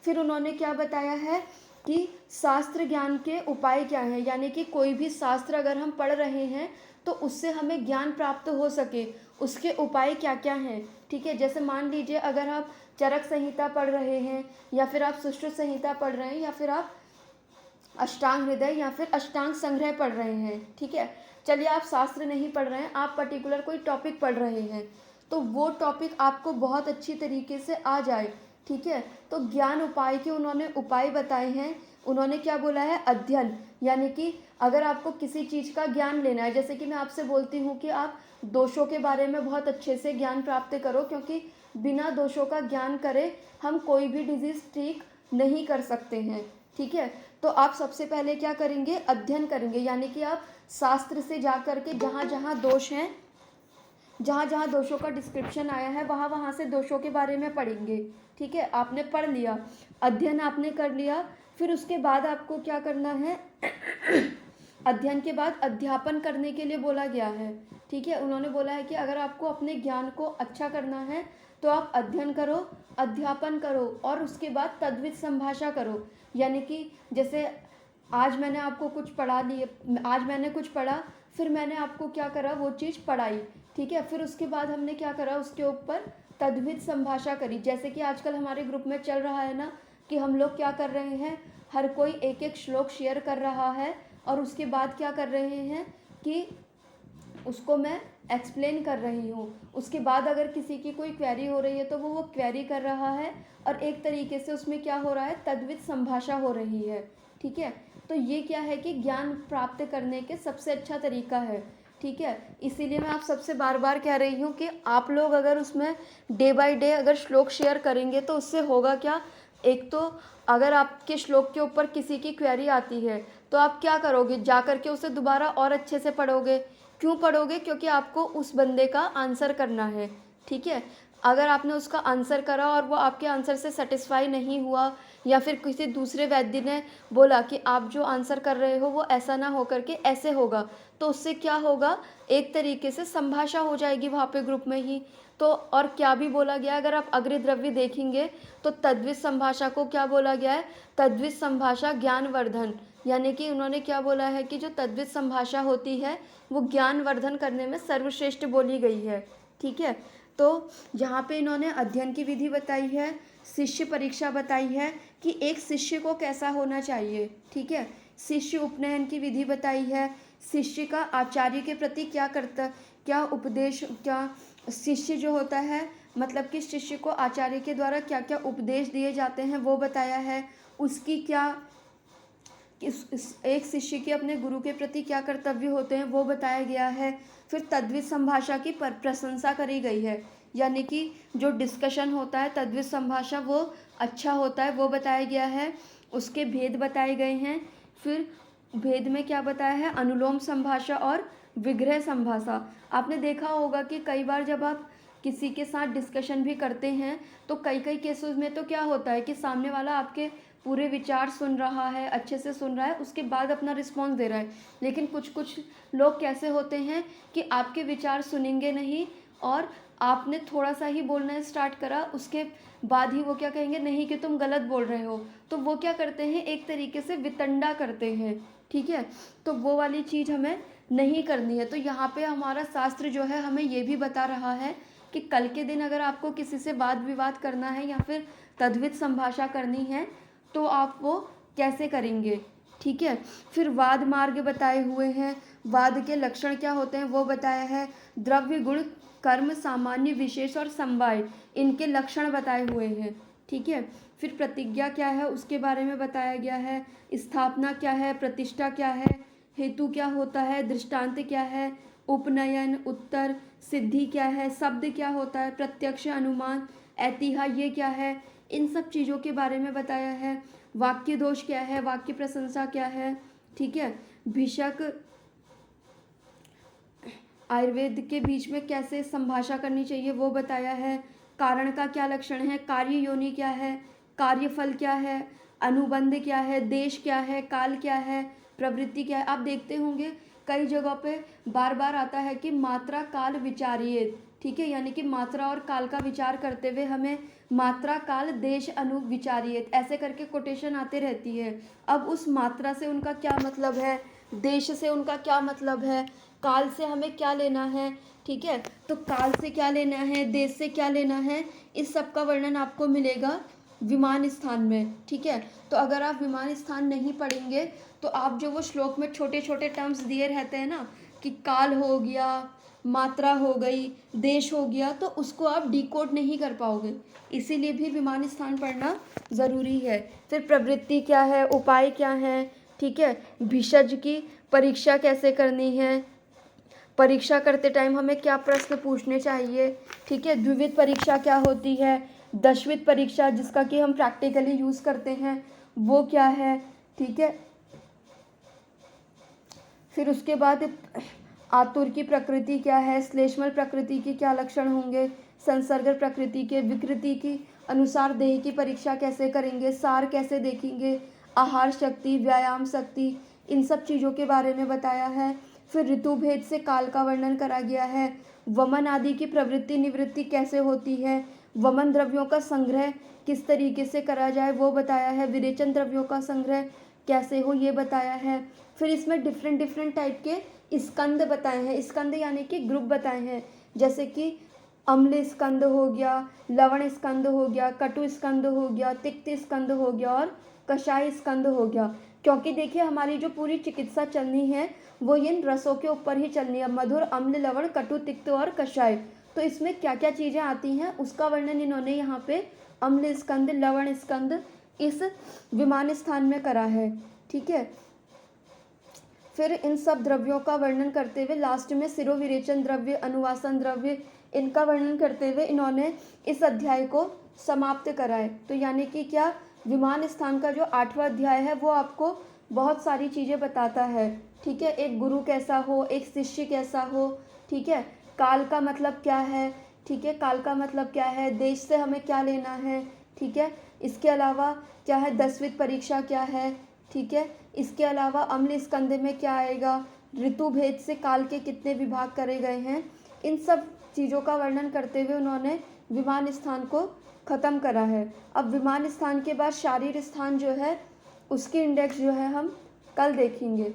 फिर उन्होंने क्या बताया है कि शास्त्र ज्ञान के उपाय क्या हैं, यानी कि कोई भी शास्त्र अगर हम पढ़ रहे हैं तो उससे हमें ज्ञान प्राप्त हो सके, उसके उपाय क्या क्या हैं, ठीक है। जैसे मान लीजिए अगर आप चरक संहिता पढ़ रहे हैं, या फिर आप सुश्रुत संहिता पढ़ रहे हैं, या फिर आप अष्टांग हृदय या फिर अष्टांग संग्रह पढ़ रहे हैं, ठीक है। चलिए आप शास्त्र नहीं पढ़ रहे हैं, आप पर्टिकुलर कोई टॉपिक पढ़ रहे हैं, तो वो टॉपिक आपको बहुत अच्छी तरीके से आ जाए, ठीक है। तो ज्ञान उपाय के उन्होंने उपाय बताए हैं। उन्होंने क्या बोला है? अध्ययन, यानी कि अगर आपको किसी चीज़ का ज्ञान लेना है, जैसे कि मैं आपसे बोलती हूँ कि आप दोषों के बारे में बहुत अच्छे से ज्ञान प्राप्त करो, क्योंकि बिना दोषों का ज्ञान करे हम कोई भी डिजीज़ ठीक नहीं कर सकते हैं, ठीक है। तो आप सबसे पहले क्या करेंगे? अध्ययन करेंगे, यानी कि आप शास्त्र से जा कर के जहाँ जहाँ दोष हैं, जहाँ जहाँ दोषों का डिस्क्रिप्शन आया है, वहाँ वहाँ से दोषों के बारे में पढ़ेंगे, ठीक है। आपने पढ़ लिया, अध्ययन आपने कर लिया। फिर उसके बाद आपको क्या करना है? अध्ययन के बाद अध्यापन करने के लिए बोला गया है, ठीक है। उन्होंने बोला है कि अगर आपको अपने ज्ञान को अच्छा करना है तो आप अध्ययन करो, अध्यापन करो, और उसके बाद तद्वित संभाषा करो। यानी कि जैसे आज मैंने आपको कुछ पढ़ा लिए, आज मैंने कुछ पढ़ा, फिर मैंने आपको क्या करा? वो चीज़ पढ़ाई, ठीक है। फिर उसके बाद हमने क्या करा? उसके ऊपर तद्वित संभाषा करी। जैसे कि आजकल हमारे ग्रुप में चल रहा है ना कि हम लोग क्या कर रहे हैं, हर कोई एक एक श्लोक शेयर कर रहा है, और उसके बाद क्या कर रहे हैं कि उसको मैं एक्सप्लेन कर रही हूँ। उसके बाद अगर किसी की कोई क्वेरी हो रही है तो वो क्वेरी कर रहा है, और एक तरीके से उसमें क्या हो रहा है? तद्वित संभाषा हो रही है, ठीक है। तो ये क्या है कि ज्ञान प्राप्त करने के सबसे अच्छा तरीका है, ठीक है। इसीलिए मैं आप सबसे बार बार कह रही हूँ कि आप लोग अगर उसमें डे बाय डे अगर श्लोक शेयर करेंगे तो उससे होगा क्या? एक तो अगर आपके श्लोक के ऊपर किसी की क्वेरी आती है तो आप क्या करोगे? जा कर के उसे दोबारा और अच्छे से पढ़ोगे। क्यों पढ़ोगे? क्योंकि आपको उस बंदे का आंसर करना है, ठीक है। अगर आपने उसका आंसर करा और वो आपके आंसर से सेटिस्फाई नहीं हुआ, या फिर किसी दूसरे वैद्य ने बोला कि आप जो आंसर कर रहे हो वो ऐसा ना हो करके ऐसे होगा, तो उससे क्या होगा? एक तरीके से संभाषा हो जाएगी वहाँ पे ग्रुप में ही। तो और क्या भी बोला गया, अगर आप अग्रद्रव्य देखेंगे तो तद्वित संभाषा को क्या बोला गया है? तद्वित संभाषा ज्ञानवर्धन, यानी कि उन्होंने क्या बोला है कि जो तद्वित संभाषा होती है वो ज्ञानवर्धन करने में सर्वश्रेष्ठ बोली गई है, ठीक है। तो यहाँ पे इन्होंने अध्ययन की विधि बताई है, शिष्य परीक्षा बताई है कि एक शिष्य को कैसा होना चाहिए, ठीक है। शिष्य उपनयन की विधि बताई है, शिष्य का आचार्य के प्रति क्या करता, क्या उपदेश, क्या शिष्य जो होता है, मतलब कि शिष्य को आचार्य के द्वारा क्या क्या उपदेश दिए जाते हैं वो बताया है। उसकी क्या एक शिष्य के अपने गुरु के प्रति क्या कर्तव्य होते हैं वो बताया गया है। फिर तद्वित संभाषा की प्रशंसा करी गई है, यानी कि जो डिस्कशन होता है तद्वित संभाषा वो अच्छा होता है वो बताया गया है। उसके भेद बताए गए हैं। फिर भेद में क्या बताया है? अनुलोम संभाषा और विग्रह संभाषा। आपने देखा होगा कि कई बार जब आप किसी के साथ डिस्कशन भी करते हैं तो कई कई केसेस में तो क्या होता है कि सामने वाला आपके पूरे विचार सुन रहा है, अच्छे से सुन रहा है, उसके बाद अपना रिस्पॉन्स दे रहा है। लेकिन कुछ कुछ लोग कैसे होते हैं कि आपके विचार सुनेंगे नहीं और आपने थोड़ा सा ही बोलना स्टार्ट करा, उसके बाद ही वो क्या कहेंगे, नहीं कि तुम गलत बोल रहे हो। तो वो क्या करते हैं, एक तरीके से वितंडा करते हैं, ठीक है। तो वो वाली चीज़ हमें नहीं करनी है। तो यहाँ पे हमारा शास्त्र जो है हमें ये भी बता रहा है कि कल के दिन अगर आपको किसी से वाद विवाद करना है या फिर तद्वित संभाषा करनी है तो आप वो कैसे करेंगे, ठीक है। फिर वाद मार्ग बताए हुए हैं, वाद के लक्षण क्या होते हैं वो बताया है, द्रव्य गुण कर्म सामान्य विशेष और समवाय इनके लक्षण बताए हुए हैं, ठीक है। फिर प्रतिज्ञा क्या है उसके बारे में बताया गया है, स्थापना क्या है, प्रतिष्ठा क्या है, हेतु क्या होता है, दृष्टांत क्या है, उपनयन, उत्तर, सिद्धि क्या है, शब्द क्या होता है, प्रत्यक्ष, अनुमान, ऐतिह्य ये क्या है, इन सब चीज़ों के बारे में बताया है। वाक्य दोष क्या है, वाक्य प्रशंसा क्या है, ठीक है। भिषक आयुर्वेद के बीच में कैसे संभाषा करनी चाहिए वो बताया है। कारण का क्या लक्षण है, कार्य योनि क्या है, कार्यफल क्या है, अनुबंध क्या है, देश क्या है, काल क्या है, प्रवृत्ति क्या है। आप देखते होंगे कई जगहों पे बार बार आता है कि मात्रा काल विचारिये, ठीक है, यानी कि मात्रा और काल का विचार करते हुए हमें मात्रा काल देश अनु विचारिये ऐसे करके कोटेशन आते रहती है। अब उस मात्रा से उनका क्या मतलब है, देश से उनका क्या मतलब है, काल से हमें क्या लेना है, ठीक है। तो काल से क्या लेना है, देश से क्या लेना है, इस सब का वर्णन आपको मिलेगा विमान स्थान में, ठीक है। तो अगर आप विमान स्थान नहीं पढ़ेंगे तो आप जो वो श्लोक में छोटे छोटे टर्म्स दिए रहते हैं ना कि काल हो गया, मात्रा हो गई, देश हो गया, तो उसको आप डिकोड नहीं कर पाओगे। इसीलिए भी विमान स्थान पढ़ना ज़रूरी है। फिर प्रवृत्ति क्या है, उपाय क्या है, ठीक है। भिषज की परीक्षा कैसे करनी है, परीक्षा करते टाइम हमें क्या प्रश्न पूछने चाहिए, ठीक है। द्विविध परीक्षा क्या होती है, दशविध परीक्षा जिसका कि हम प्रैक्टिकली यूज़ करते हैं वो क्या है, ठीक है। फिर उसके बाद आतुर की प्रकृति क्या है, श्लेष्मल प्रकृति के क्या लक्षण होंगे, संसर्ग प्रकृति के, विकृति की अनुसार देह की परीक्षा कैसे करेंगे, सार कैसे देखेंगे, आहार शक्ति, व्यायाम शक्ति, इन सब चीज़ों के बारे में बताया है। फिर ऋतु भेद से काल का वर्णन करा गया है। वमन आदि की प्रवृत्ति निवृत्ति कैसे होती है, वमन द्रव्यों का संग्रह किस तरीके से करा जाए वो बताया है, विरेचन द्रव्यों का संग्रह कैसे हो ये बताया है। फिर इसमें डिफरेंट डिफरेंट टाइप के स्कंद बताए हैं, स्कंद यानी कि ग्रुप बताए हैं, जैसे कि अम्ल स्कंद हो गया, लवण स्कंद हो गया, कटु स्कंद हो गया, तिक्त स्कंद हो गया और कषाय स्कंद हो गया। क्योंकि देखिए हमारी जो पूरी चिकित्सा चलनी है वो इन रसों के ऊपर ही चलनी है, मधुर, अम्ल, लवण, कटु, तिक्त और कषाय। तो इसमें क्या क्या चीज़ें आती हैं उसका वर्णन इन्होंने यहाँ पे अम्ल स्कंद, लवण स्कंद इस विमान स्थान में करा है, ठीक है। फिर इन सब द्रव्यों का वर्णन करते हुए लास्ट में शिरोविरेचन द्रव्य, अनुवासन द्रव्य इनका वर्णन करते हुए इन्होंने इस अध्याय को समाप्त करा है। तो यानी कि क्या, विमान स्थान का जो 8वां अध्याय है वो आपको बहुत सारी चीज़ें बताता है, ठीक है। एक गुरु कैसा हो, एक शिष्य कैसा हो, ठीक है। काल का मतलब क्या है, ठीक है, काल का मतलब क्या है, देश से हमें क्या लेना है, ठीक है। इसके अलावा क्या है, दसवीं परीक्षा क्या है, ठीक है। इसके अलावा अम्ल स्कंद में क्या आएगा, ऋतु भेद से काल के कितने विभाग करे गए हैं, इन सब चीज़ों का वर्णन करते हुए उन्होंने विमान स्थान को ख़त्म करा है। अब विमान स्थान के बाद शारीर स्थान जो है उसकी इंडेक्स जो है हम कल देखेंगे।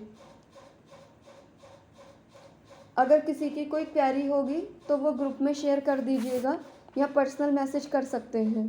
अगर किसी की कोई क्वेरी होगी तो वो ग्रुप में शेयर कर दीजिएगा या पर्सनल मैसेज कर सकते हैं।